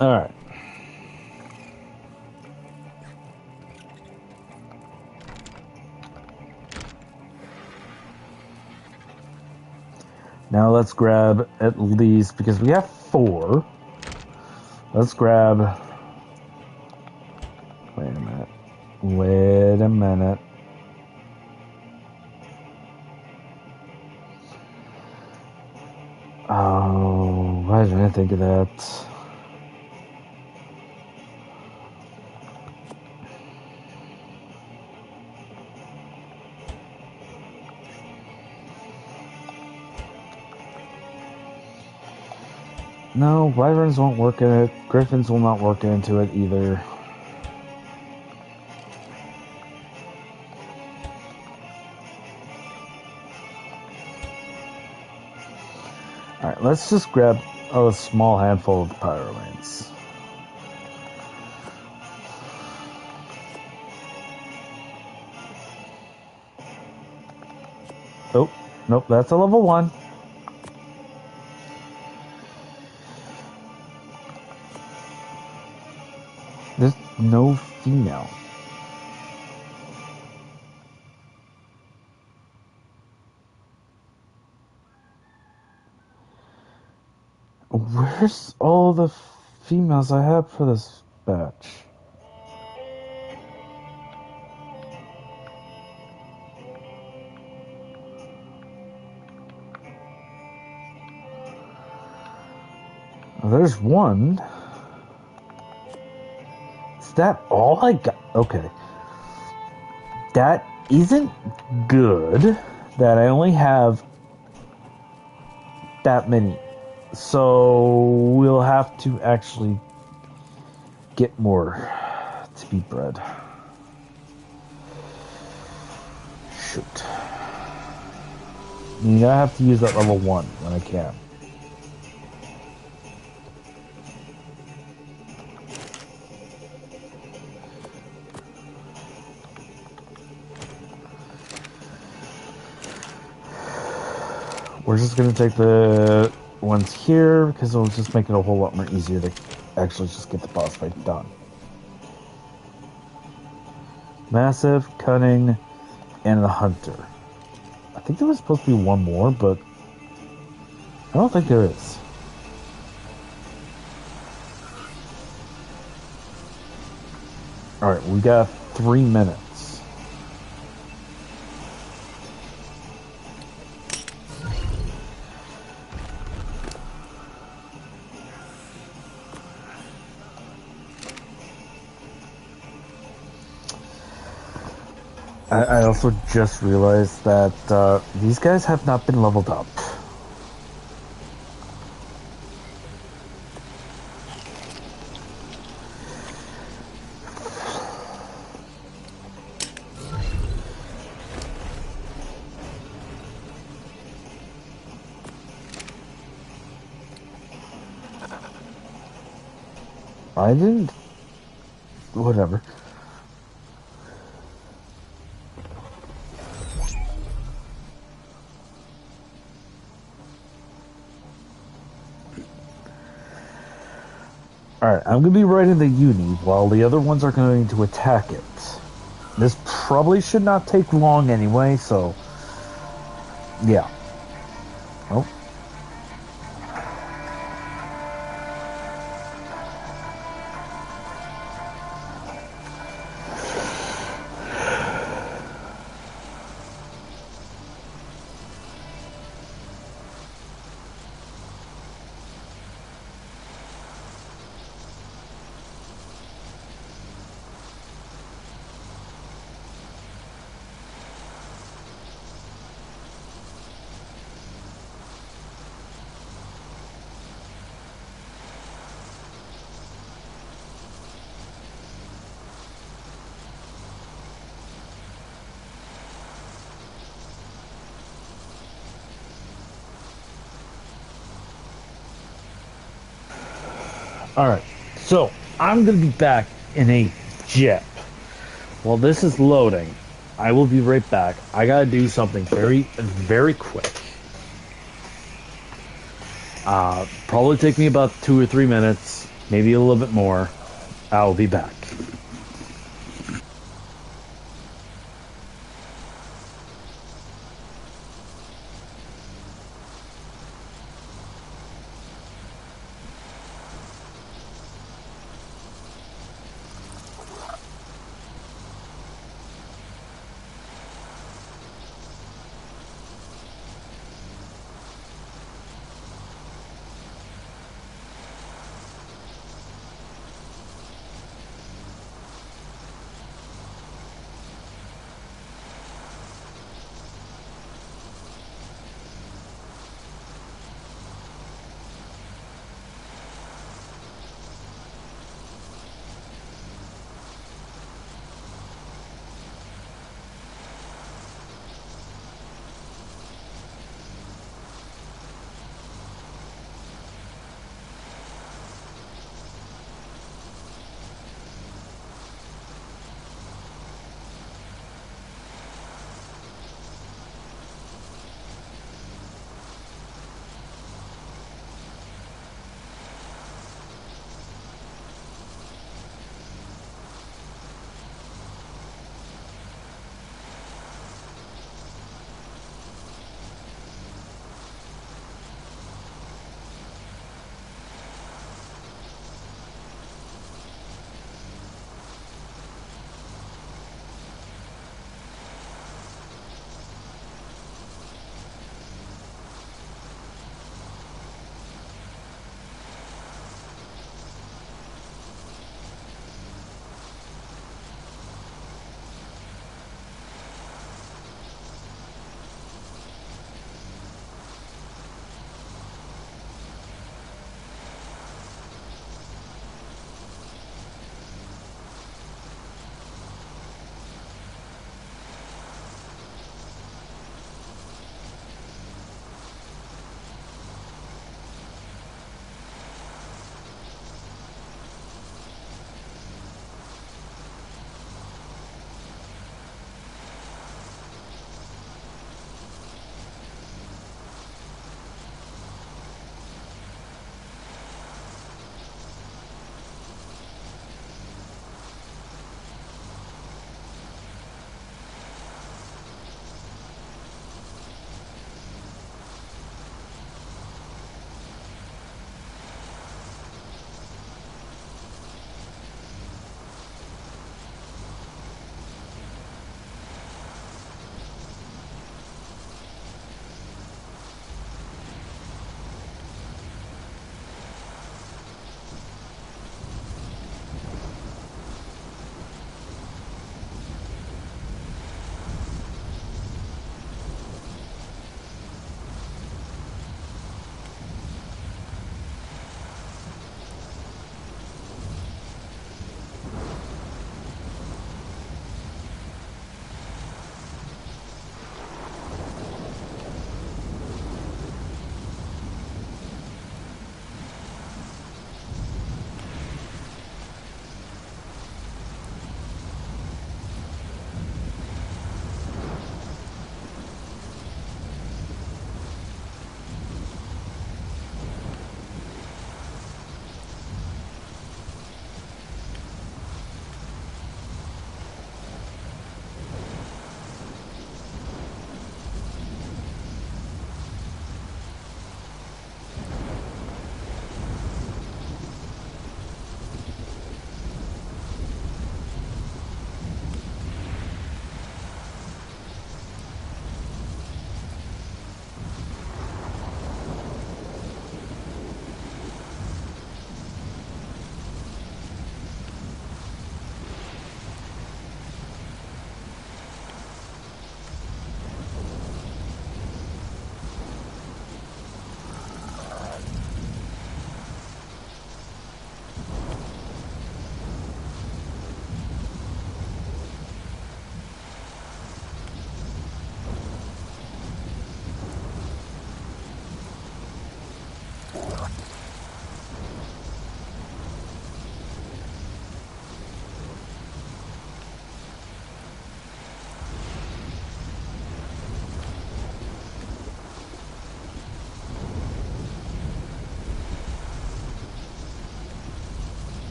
All right. Now let's grab at least, because we have 4. Let's grab. Wait a minute. Wait a minute. Oh, why didn't I think of that? No, wyverns won't work in it. Griffins will not work into it either. Alright, let's just grab a small handful of pyrowanes. Oh, nope, that's a level 1. There's no female. Where's all the females I have for this batch? There's one. Is that all I got? Okay. That isn't good that I only have that many. So we'll have to actually get more to be bred. Shoot. I have to use that level 1 when I can. We're just going to take the ones here because it'll just make it a whole lot more easier to actually just get the boss fight done. Massive, Cunning, and the Hunter. I think there was supposed to be one more, but I don't think there is. Alright, we got 3 minutes. I also just realized that these guys have not been leveled up. I didn't... Whatever. Alright, I'm going to be right in the uni while the other ones are going to attack it. This probably should not take long anyway, so... Yeah. Oh. All right. So I'm going to be back in a jet. While this is loading, I will be right back. I got to do something very quick. Probably take me about 2 or 3 minutes, maybe a little bit more. I'll be back.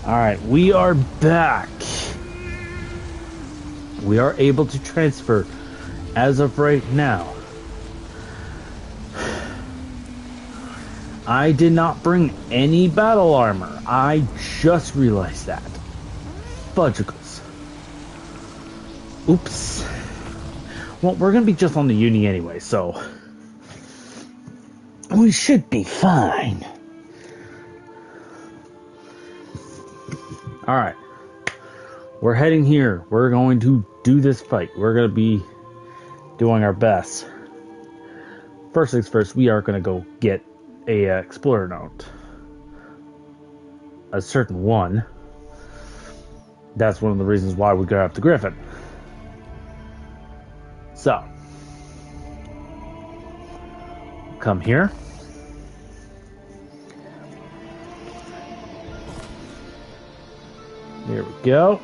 Alright, we are back. We are able to transfer as of right now. I did not bring any battle armor. I just realized that. Fudgicles. Oops. Well, we're gonna be just on the uni anyway, so we should be fine. Alright. We're heading here. We're going to do this fight. We're going to be doing our best. First things first, we are going to go get a explorer note. A certain one. That's one of the reasons why we got up the Griffin. So. Come here. There we go.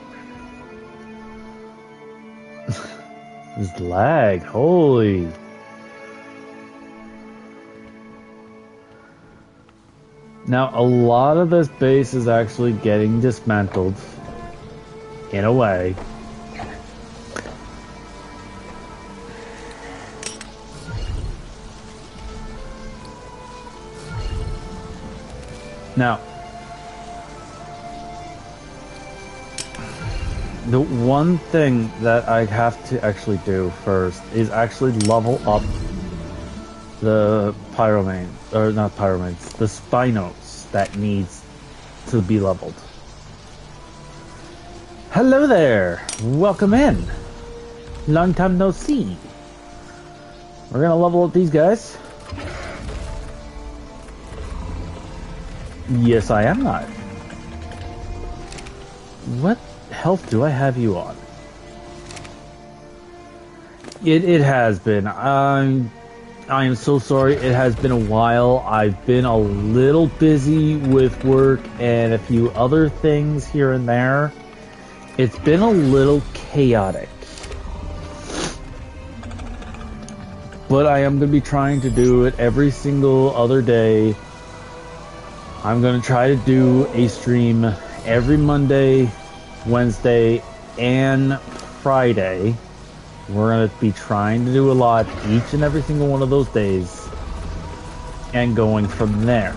This lag, holy. Now, a lot of this base is actually getting dismantled. In a way. Now, the one thing that I have to actually do first is actually level up the pyromanes, or not pyromanes, the Spinos that needs to be leveled. Hello there! Welcome in! Long time no see. We're gonna level up these guys. Yes, I am not. What health do I have you on? It has been. I am so sorry. It has been a while. I've been a little busy with work and a few other things here and there. It's been a little chaotic. But I am going to be trying to do it every single other day. I'm going to try to do a stream every Monday, Wednesday, and Friday. We're going to be trying to do a lot each and every single one of those days. And going from there.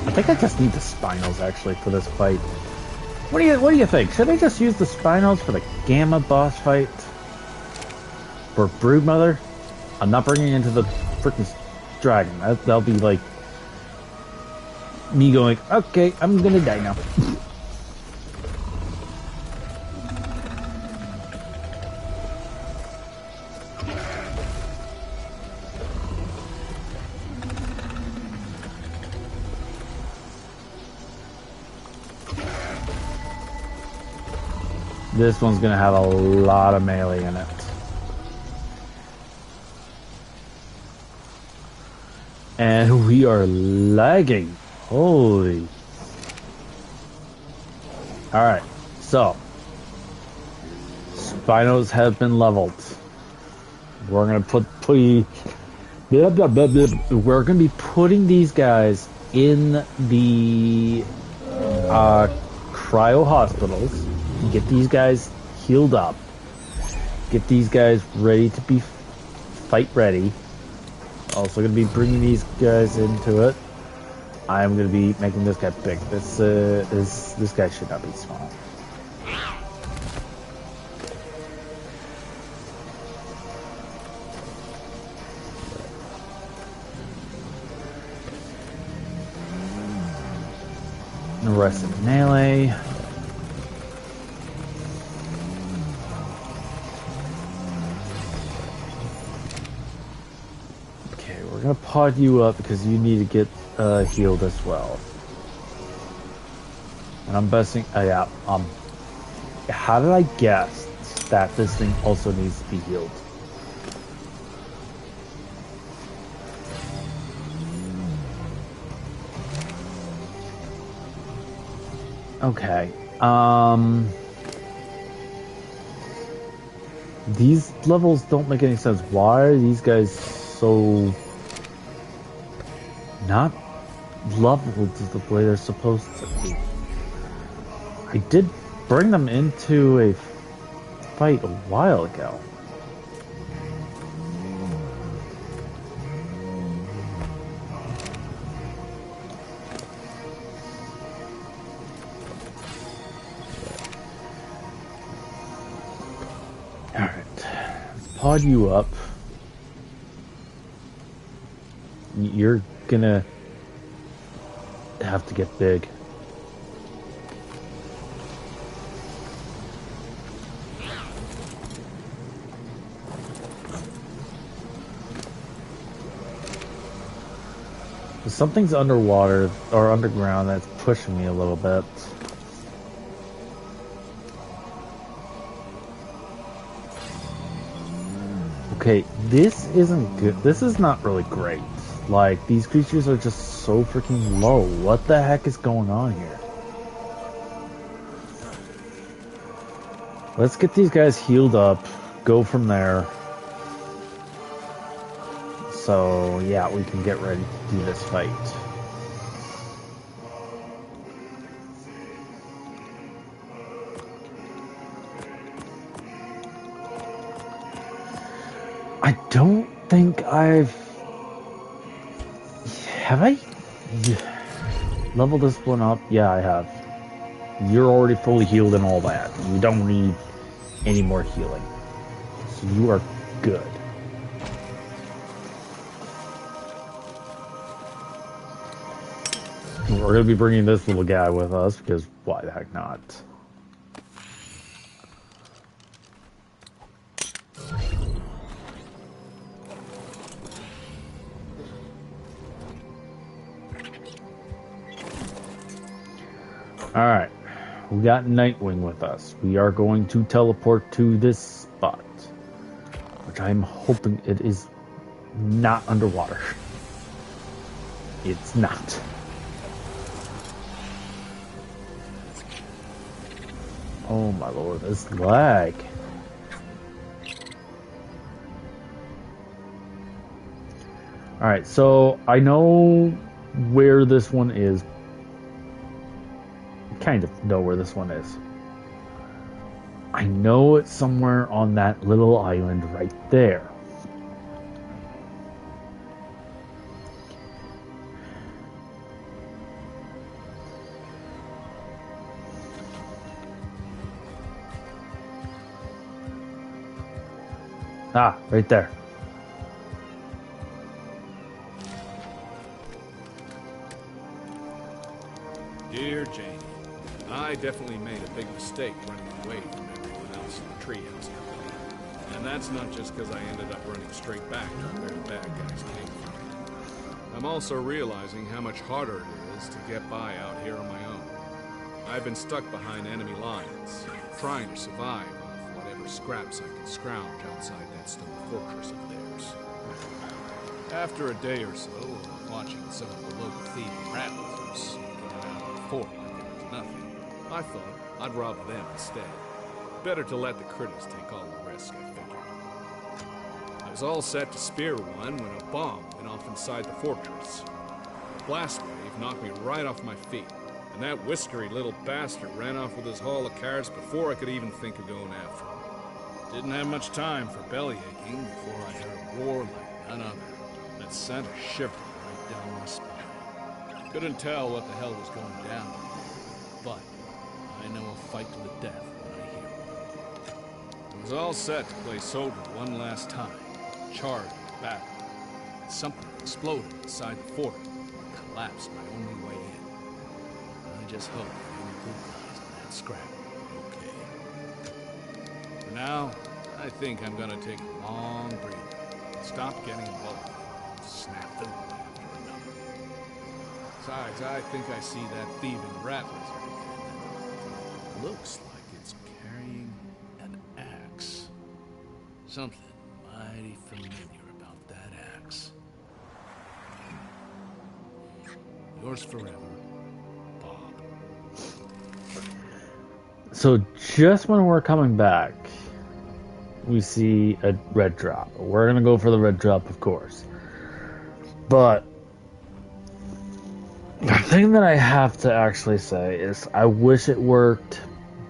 I think I just need the Spinos actually for this fight. What do you think? Should I just use the Spinos for the Gamma boss fight? For Broodmother? I'm not bringing into the freaking dragon. That'll be like me going, okay, I'm gonna die now. This one's gonna have a lot of melee in it. And we are lagging. Holy. Alright, so. Spinos have been leveled. We're gonna we're gonna be putting these guys in the cryo hospitals. Get these guys healed up. Get these guys ready to be fight ready. Also going to be bringing these guys into it. I'm going to be making this guy big. This guy should not be small. The rest of melee. I'm gonna pod you up because you need to get healed as well. And I'm guessing, yeah, how did I guess that this thing also needs to be healed? Okay, These levels don't make any sense. Why are these guys so not leveled the way they're supposed to be? I did bring them into a fight a while ago. Alright. Pod you up. You're gonna have to get big. Something's underwater or underground that's pushing me a little bit. Okay, this isn't good. This is not really great. Like, these creatures are just so freaking low. What the heck is going on here? Let's get these guys healed up. Go from there. So, yeah, we can get ready to do this fight. I don't think Have I leveled this one up? Yeah, I have. You're already fully healed and all that. You don't need any more healing. So you are good. We're going to be bringing this little guy with us, because why the heck not? Alright, we got Nightwing with us. We are going to teleport to this spot, which I'm hoping it is not underwater. It's not. Oh my lord, this lag. Alright, so I know where this one is. Kind of know where this one is. I know it's somewhere on that little island right there. Ah, right there. Dear Janie, I definitely made a big mistake running away from everyone else in the treehouse. And that's not just because I ended up running straight back to where the bad guys came from. I'm also realizing how much harder it is to get by out here on my own. I've been stuck behind enemy lines, trying to survive off whatever scraps I can scrounge outside that stone fortress of theirs. After a day or so of watching some of the local thieving rattlers get out of the fort like it was nothing, I thought I'd rob them instead. Better to let the critters take all the risk, I figured. I was all set to spear one when a bomb went off inside the fortress. The blast wave knocked me right off my feet, and that whiskery little bastard ran off with his haul of cards before I could even think of going after him. Didn't have much time for belly aching before I heard a roar like none other that sent a shiver right down my spine. Couldn't tell what the hell was going down, but I know a fight to the death when I hear one. I was all set to play soldier one last time, charge the battle. Something exploded inside the fort and collapsed my only way in. I just hope any good guys in that scrap are okay. For now, I think I'm gonna take a long breather, stop getting involved, and snap them one after another. Besides, I think I see that thieving rat lizard again. It looks like it's carrying an axe. Something mighty familiar about that axe. Yours forever, Bob. So just when we're coming back, we see a red drop. We're gonna go for the red drop, of course. But the thing that I have to actually say is I wish it worked,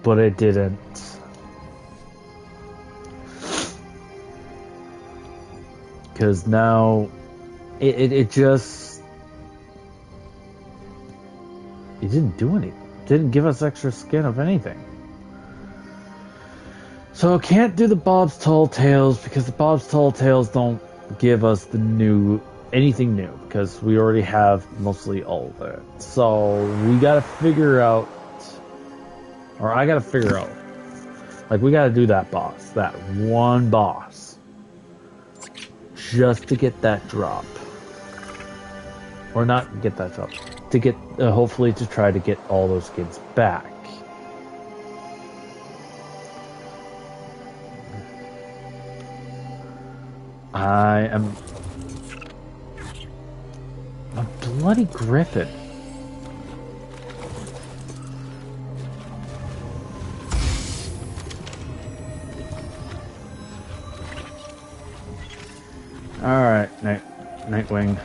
but it didn't. Because now it just, it didn't do anything. It didn't give us extra skin of anything. So I can't do the Bob's Tall Tales because the Bob's Tall Tales don't give us the new, anything new, because we already have mostly all of it. So we gotta figure out, or I gotta figure out, like we gotta do that boss, that one boss, just to get that drop. Or not get that drop, to get, hopefully to try to get all those kids back. I am a bloody griffin. Alright, Nightwing.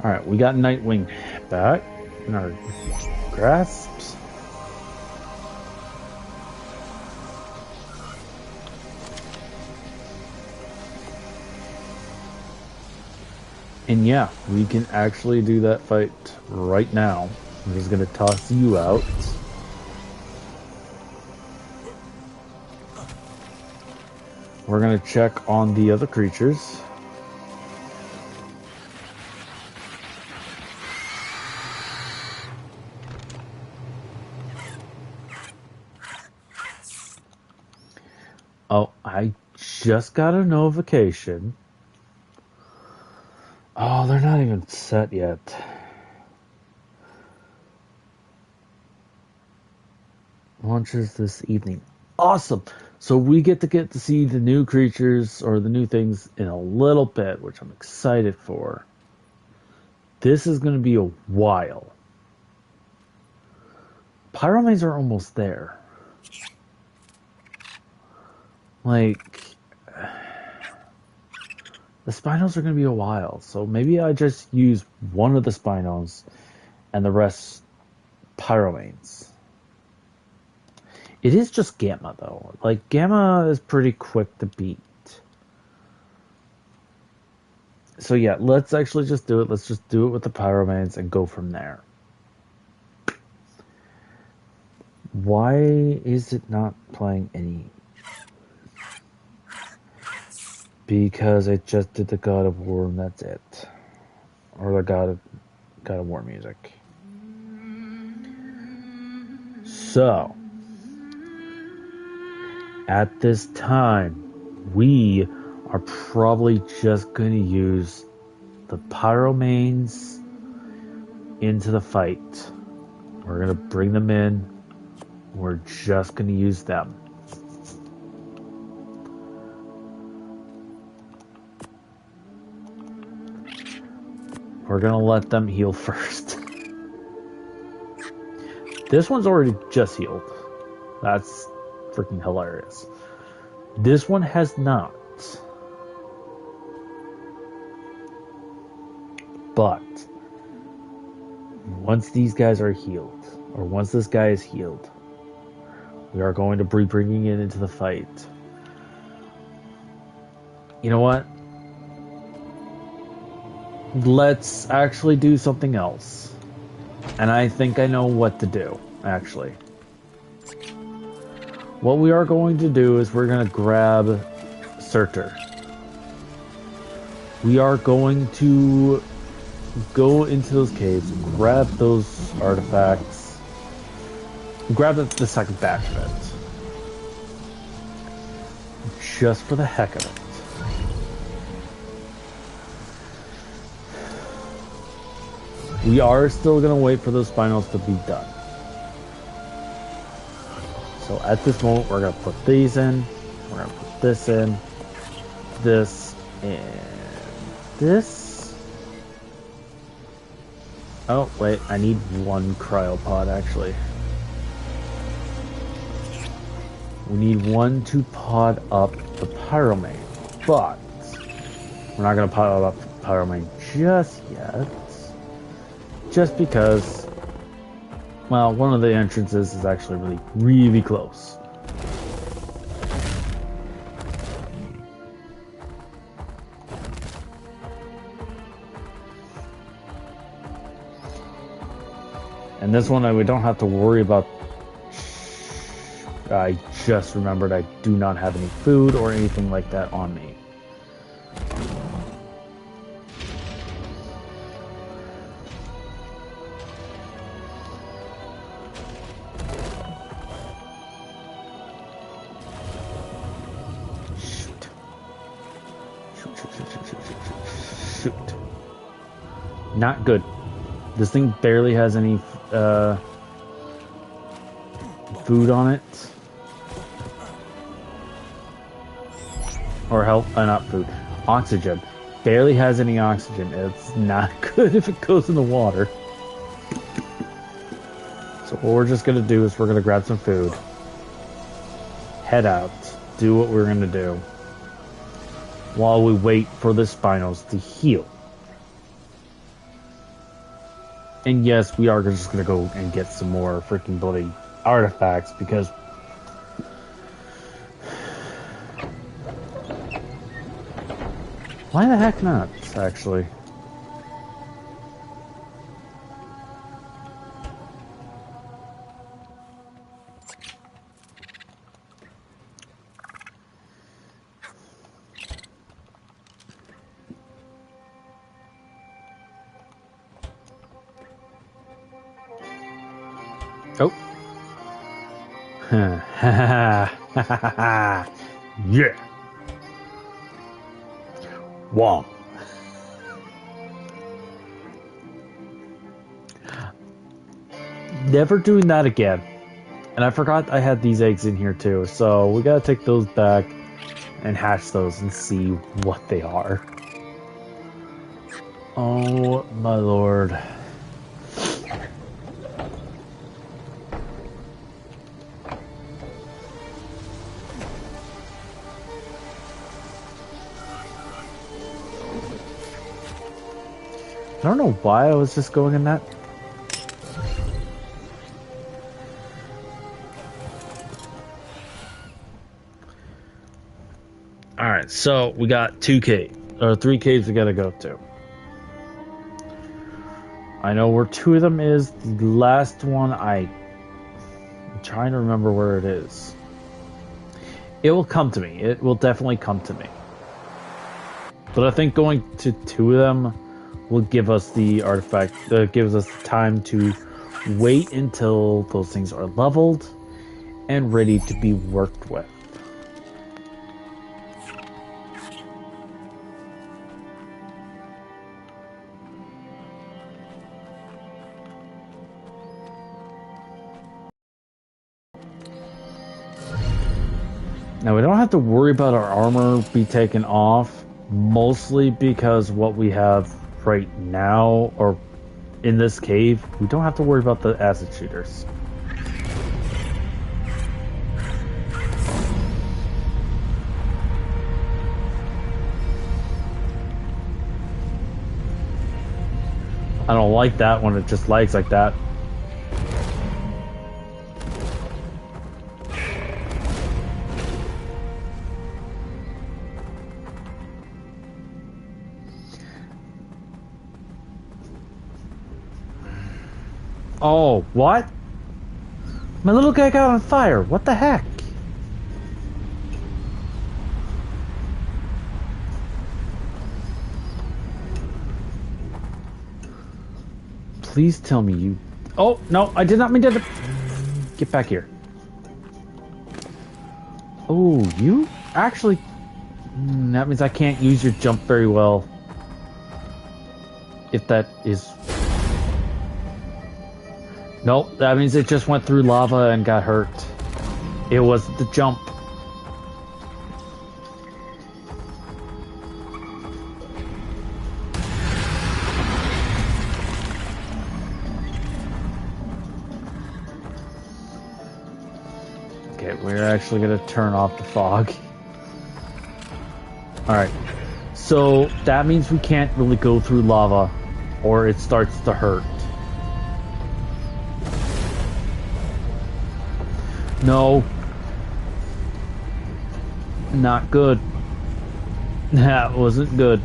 Alright, we got Nightwing back in our grasps. And yeah, we can actually do that fight right now. I'm just gonna toss you out. We're gonna check on the other creatures. Oh, I just got a notification. Oh, they're not even set yet. Launches this evening. Awesome. So we get to see the new creatures or the new things in a little bit, which I'm excited for. This is going to be a while. Pyromanes are almost there. Like, the Spinos are going to be a while, so maybe I just use one of the Spinos and the rest Pyromanes. It is just Gamma, though. Like, Gamma is pretty quick to beat. So yeah, let's actually just do it. Let's just do it with the Pyromanes and go from there. Why is it not playing any? Because it just did the God of War and that's it. Or the God of War music. So, at this time, we are probably just going to use the Pyromanes into the fight. We're going to bring them in. We're just going to use them. We're going to let them heal first. This one's already just healed. That's freaking hilarious. This one has not. But once these guys are healed, or once this guy is healed, we are going to be bringing it into the fight. You know what? Let's actually do something else. And I think I know what to do, actually. What we are going to do is we're going to grab Surtur. We are going to go into those caves, grab those artifacts, grab the second batch of it. Just for the heck of it. We are still going to wait for those Spinos to be done. So at this moment, we're gonna put these in. We're gonna put this in, this, and this. Oh wait, I need one cryopod actually. We need one to pod up the pyromane, but we're not gonna pod up the pyromane just yet. Just because, well, one of the entrances is actually really close. And this one, we don't have to worry about. I just remembered I do not have any food or anything like that on me. Shoot. Not good. This thing barely has any food on it. Or health, not food. Oxygen. Barely has any oxygen. It's not good if it goes in the water. So what we're just going to do is we're going to grab some food. Head out. Do what we're going to do. While we wait for the spinals to heal. And yes, we are just going to go and get some more freaking bloody artifacts because why the heck not, actually? Oh. Yeah. Wow. Never doing that again. And I forgot I had these eggs in here too, so we gotta take those back and hatch those and see what they are. Oh my lord. I don't know why I was just going in that. Alright, so we got 2 caves, or 3 caves we gotta go to. I know where 2 of them is. The last one, I'm trying to remember where it is. It will come to me. It will definitely come to me. But I think going to 2 of them will give us the artifact, gives us the time to wait until those things are leveled and ready to be worked with. Now we don't have to worry about our armor be taken off, mostly because what we have right now, or in this cave, we don't have to worry about the acid shooters. I don't like that when it just lags like that. Oh, what? My little guy got on fire. What the heck? Please tell me you... Oh, no, I did not mean to... Get back here. Oh, you actually... That means I can't use your jump very well. If that is... Nope, that means it just went through lava and got hurt. It was the jump. Okay, we're actually gonna turn off the fog. Alright. So that means we can't really go through lava or it starts to hurt. No. Not good. That wasn't good.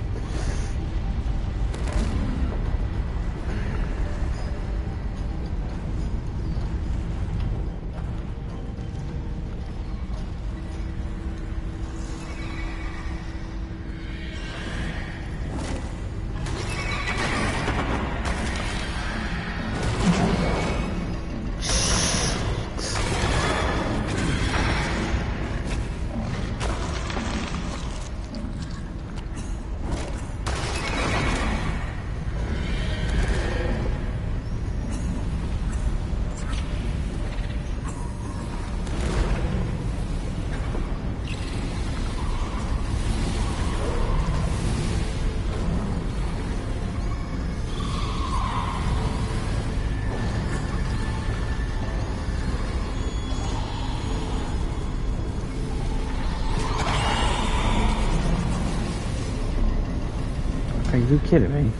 Are you kidding me?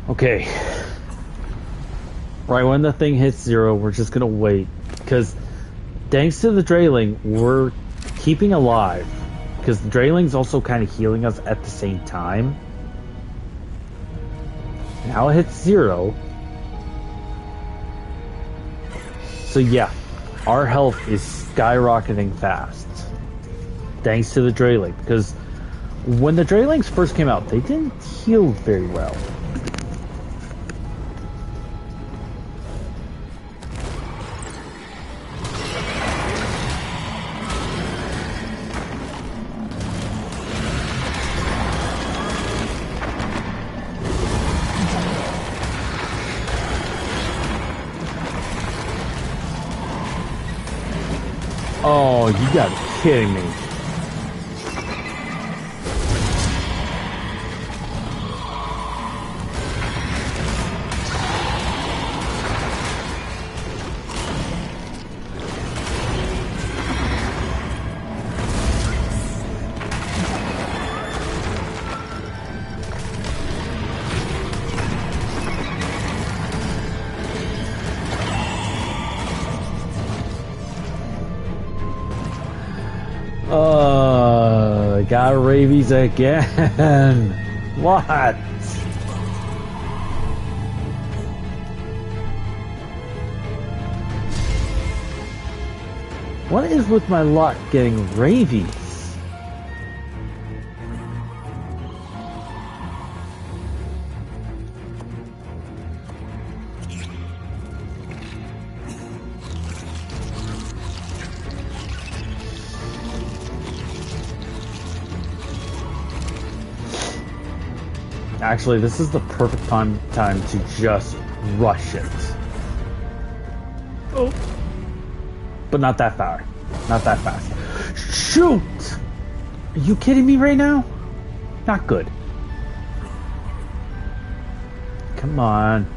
Okay. Right when the thing hits 0, we're just gonna wait. Because thanks to the Drailing, we're keeping alive. Because the Drailing's also kind of healing us at the same time. Now it hits 0. So yeah, our health is skyrocketing fast. Thanks to the Drailing. Because when the Drailings first came out, they didn't heal very well. Oh, you gotta be kidding me. Got rabies again. What? What is with my luck getting rabies? Actually, this is the perfect time to just rush it. Oh. But not that far. Not that fast. Shoot! Are you kidding me right now? Not good. Come on.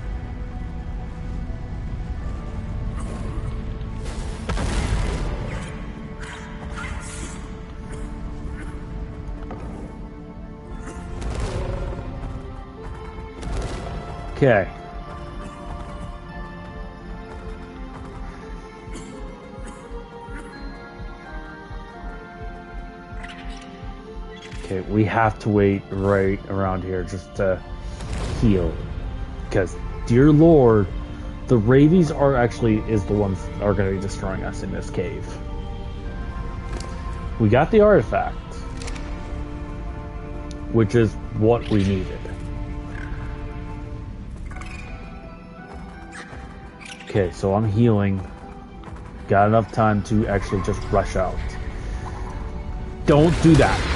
Okay. Okay, we have to wait right around here just to heal. Because, dear Lord, The rabies are actually is the ones that are going to be destroying us in this cave. We got the artifact, which is what we needed. Okay, so I'm healing. Got enough time to actually just rush out. Don't do that.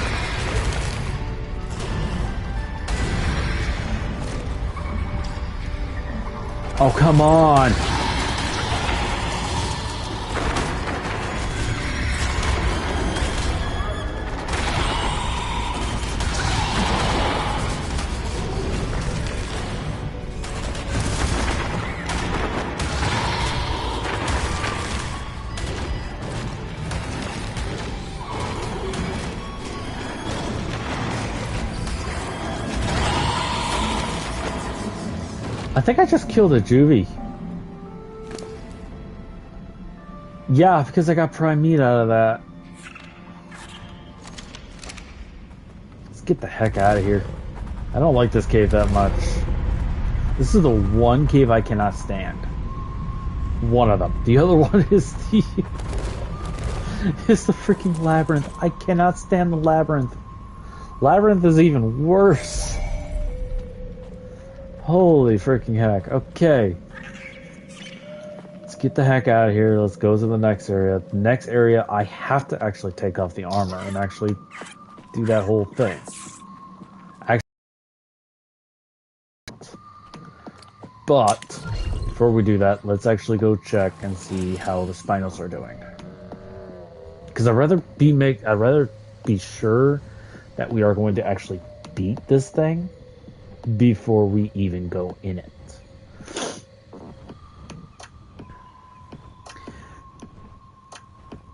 Oh, come on. I think I just killed a juvie. Yeah, because I got prime meat out of that. Let's get the heck out of here. I don't like this cave that much. This is the one cave I cannot stand. One of them. The other one is the is the freaking labyrinth. I cannot stand the labyrinth. Labyrinth is even worse. Holy freaking heck. Okay. Let's get the heck out of here. Let's go to the next area. The next area, I have to actually take off the armor and actually do that whole thing. But before we do that, let's actually go check and see how the Spinos are doing. Because I'd rather be sure that we are going to actually beat this thing before we even go in it.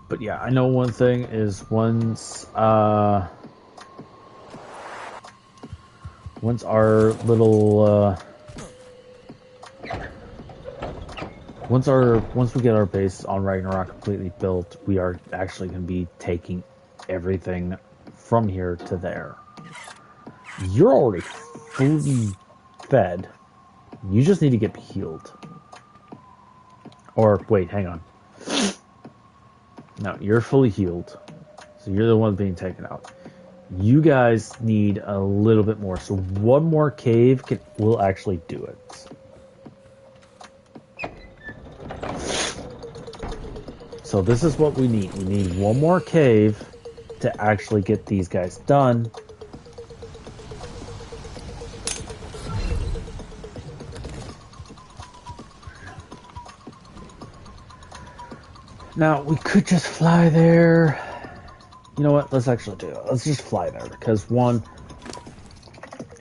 But yeah, I know one thing is once our little once we get our base on Ragnarok completely built, we are actually going to be taking everything from here to there. You're already fully fed. You just need to get healed. Or wait, hang on. No, you're fully healed. So you're the one being taken out. You guys need a little bit more. So one more cave will actually do it. So this is what we need. We need one more cave to actually get these guys done. Now, we could just fly there. You know what? Let's actually do it. Let's just fly there. Because, one,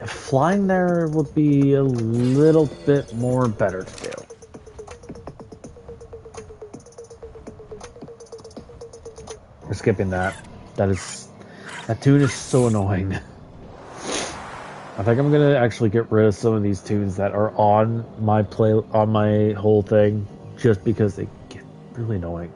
flying there would be a little bit more better to do. We're skipping that. That tune is so annoying. I think I'm gonna actually get rid of some of these tunes that are on my whole thing, just because they get really annoying.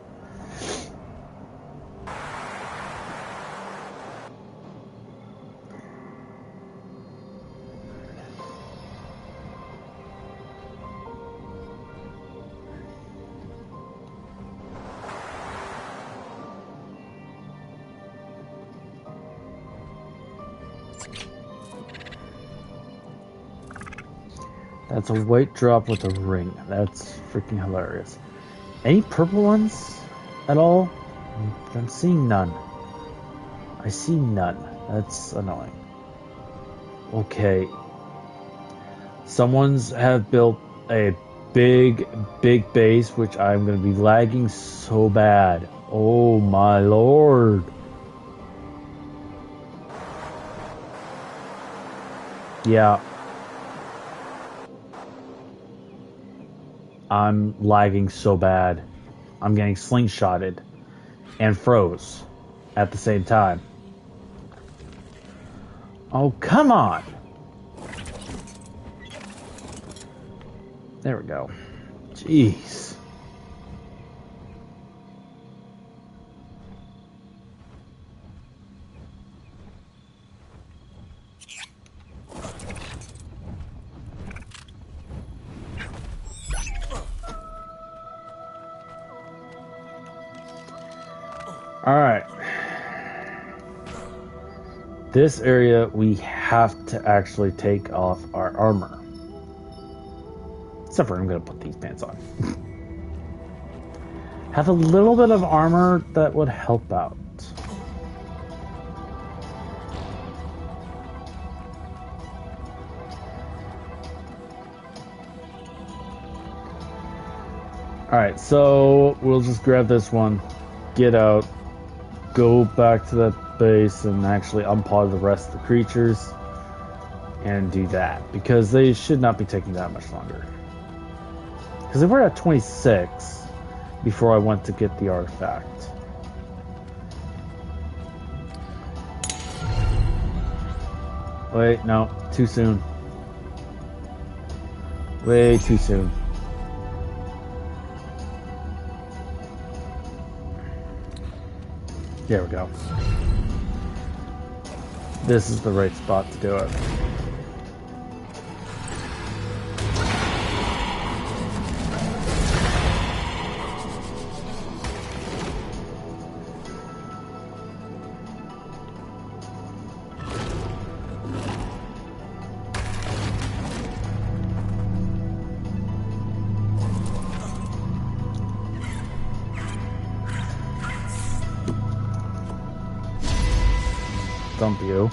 That's a white drop with a ring. That's freaking hilarious. Any purple ones at all? I'm seeing none. I see none. That's annoying. Okay. Someone's have built a big base, which I'm going to be lagging so bad. Oh my lord. Yeah. I'm lagging so bad. I'm getting slingshotted and froze at the same time. Oh, come on! There we go. Jeez. Alright. This area, we have to actually take off our armor. Except for I'm going to put these pants on. Have a little bit of armor that would help out. Alright, so we'll just grab this one, get out, go back to the base and actually unpod the rest of the creatures and do that, because they should not be taking that much longer. Because they were at 26 before I went to get the artifact. Wait, no, too soon. Way too soon. There we go. This is the right spot to do it. Dump you.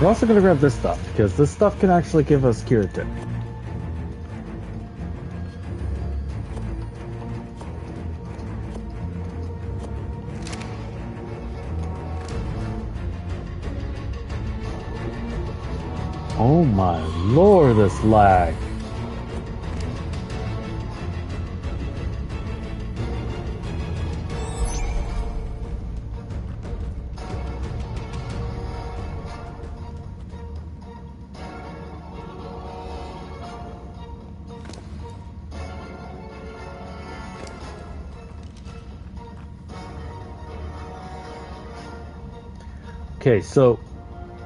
We're also going to grab this stuff, because this stuff can actually give us curative. Oh my lord, this lag. Okay, so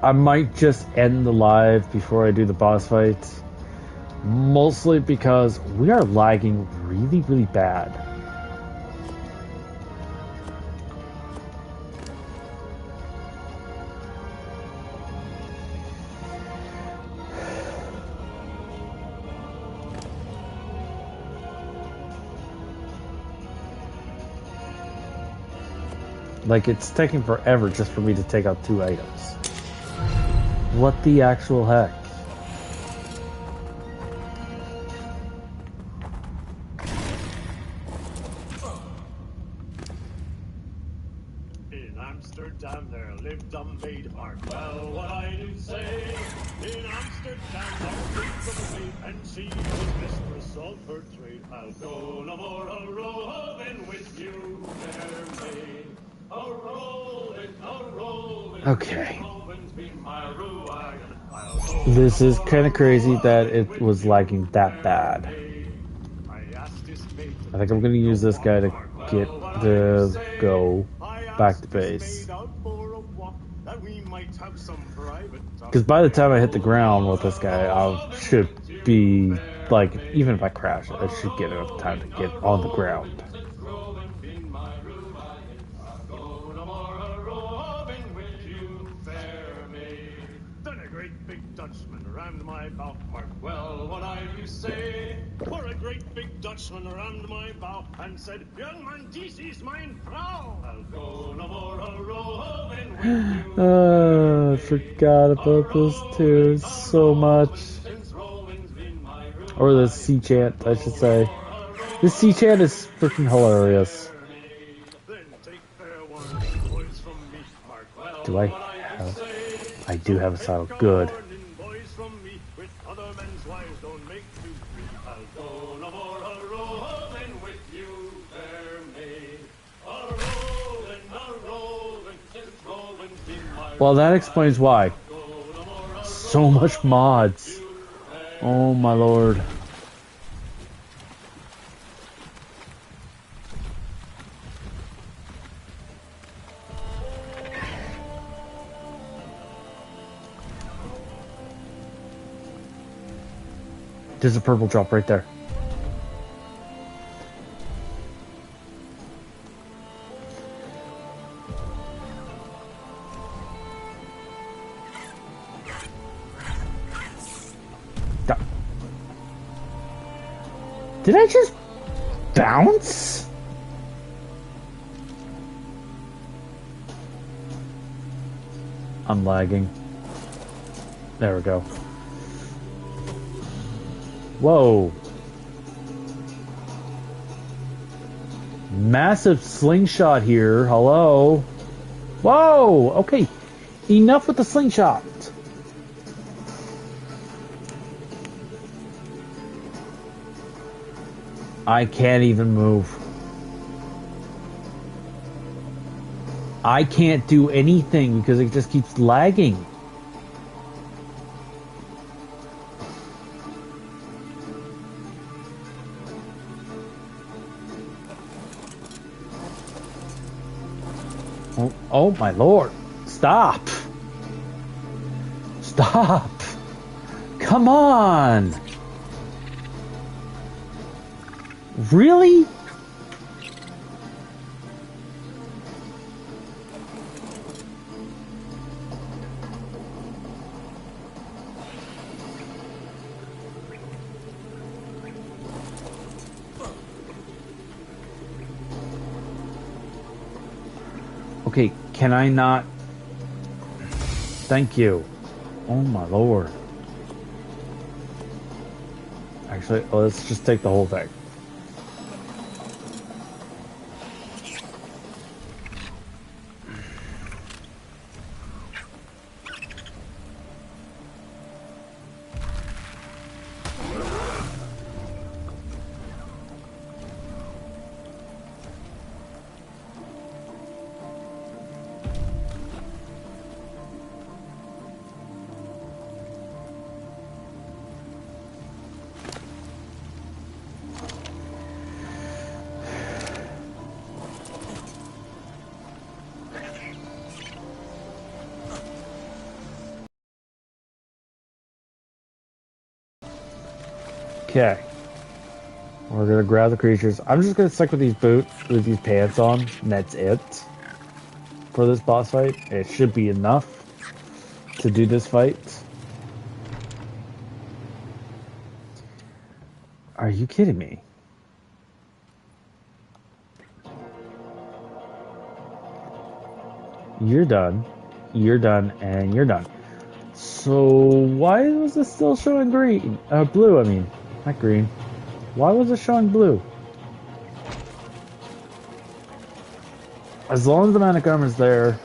I might just end the live before I do the boss fight. Mostly because we are lagging really, really bad. Like, it's taking forever just for me to take out 2 items. What the actual heck? Amsterdam there lived a maid, mark well what I do say. In Amsterdam there lived a maid, and she was mistress of her trade. I'll go no more a roving with you, fair maid. A roving, Okay. roving's been my ruin. I'll go This no is more kind of crazy that roving it with was you, lagging that fair bad. maid. I asked his mate to I think I'm take going to a use this walk, guy to mark get well what I do the say. go I back to asked his base. maid out for a walk, that we might have some private talk. Because by the time I hit the I'll go no ground more with this a guy, I roving should with you, be, fair like, maid. even if I crash, I should get enough time to get on the ground. Since roving been my ruin, I'll go no more a roving with you, fair maid. Then a great big Dutchman rammed my bow, mark well what I do say. For a great big Dutchman rammed my bow and said, young man, this is mine Frau. I'll go no more a roving with you, I forgot about this too so much. since roving's been my ruin. Or the sea chant, I should say. This sea chant is freaking hilarious. Then take fair warning, boys, from me, mark well Do I what I do have... say. I do have a Take saddle. a Good. warning, boys, from me, with other men's wives don't make too free. I'll go no more a roving with you, fair maid. A roving, since roving's been my Well, that explains why. go no more a So much mods. Oh my lord. There's a purple drop right there. Da- Did I just bounce? I'm lagging. There we go. Whoa. Massive slingshot here. Hello. Whoa. Okay. Enough with the slingshot. I can't even move. I can't do anything because it just keeps lagging. Oh my lord. Stop. Stop. Come on. Really? Okay, can I not? Thank you. Oh my lord. Actually, let's just take the whole thing. Okay. We're gonna grab the creatures. I'm just gonna stick with these boots, with these pants on, and that's it. For this boss fight. It should be enough to do this fight. Are you kidding me? You're done, and you're done. So why was it still showing green? Blue, I mean. Not green. Why was it showing blue? As long as the manic armor's there,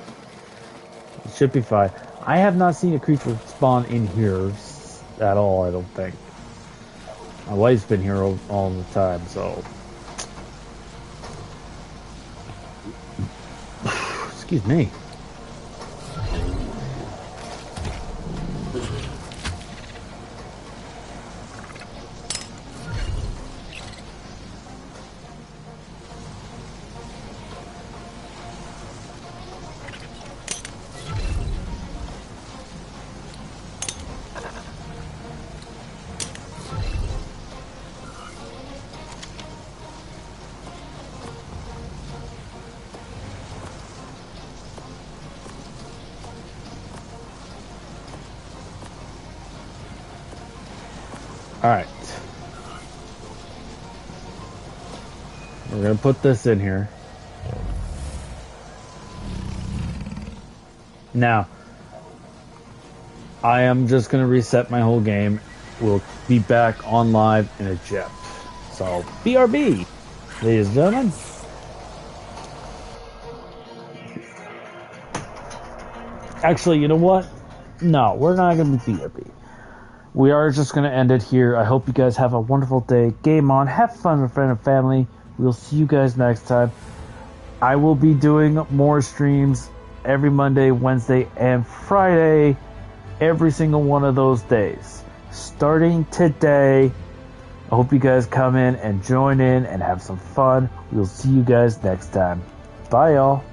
It should be fine. I have not seen a creature spawn in here at all, I don't think. My wife's been here all the time, so... Excuse me. Alright. We're gonna put this in here. Now, I am just gonna reset my whole game. We'll be back on live in a jiff. So, BRB, ladies and gentlemen. Actually, you know what? No, we're not gonna be BRB. We are just going to end it here. I hope you guys have a wonderful day. Game on. Have fun with friends and family. We'll see you guys next time. I will be doing more streams every Monday, Wednesday, and Friday. Every single one of those days. Starting today. I hope you guys come in and join in and have some fun. We'll see you guys next time. Bye, y'all.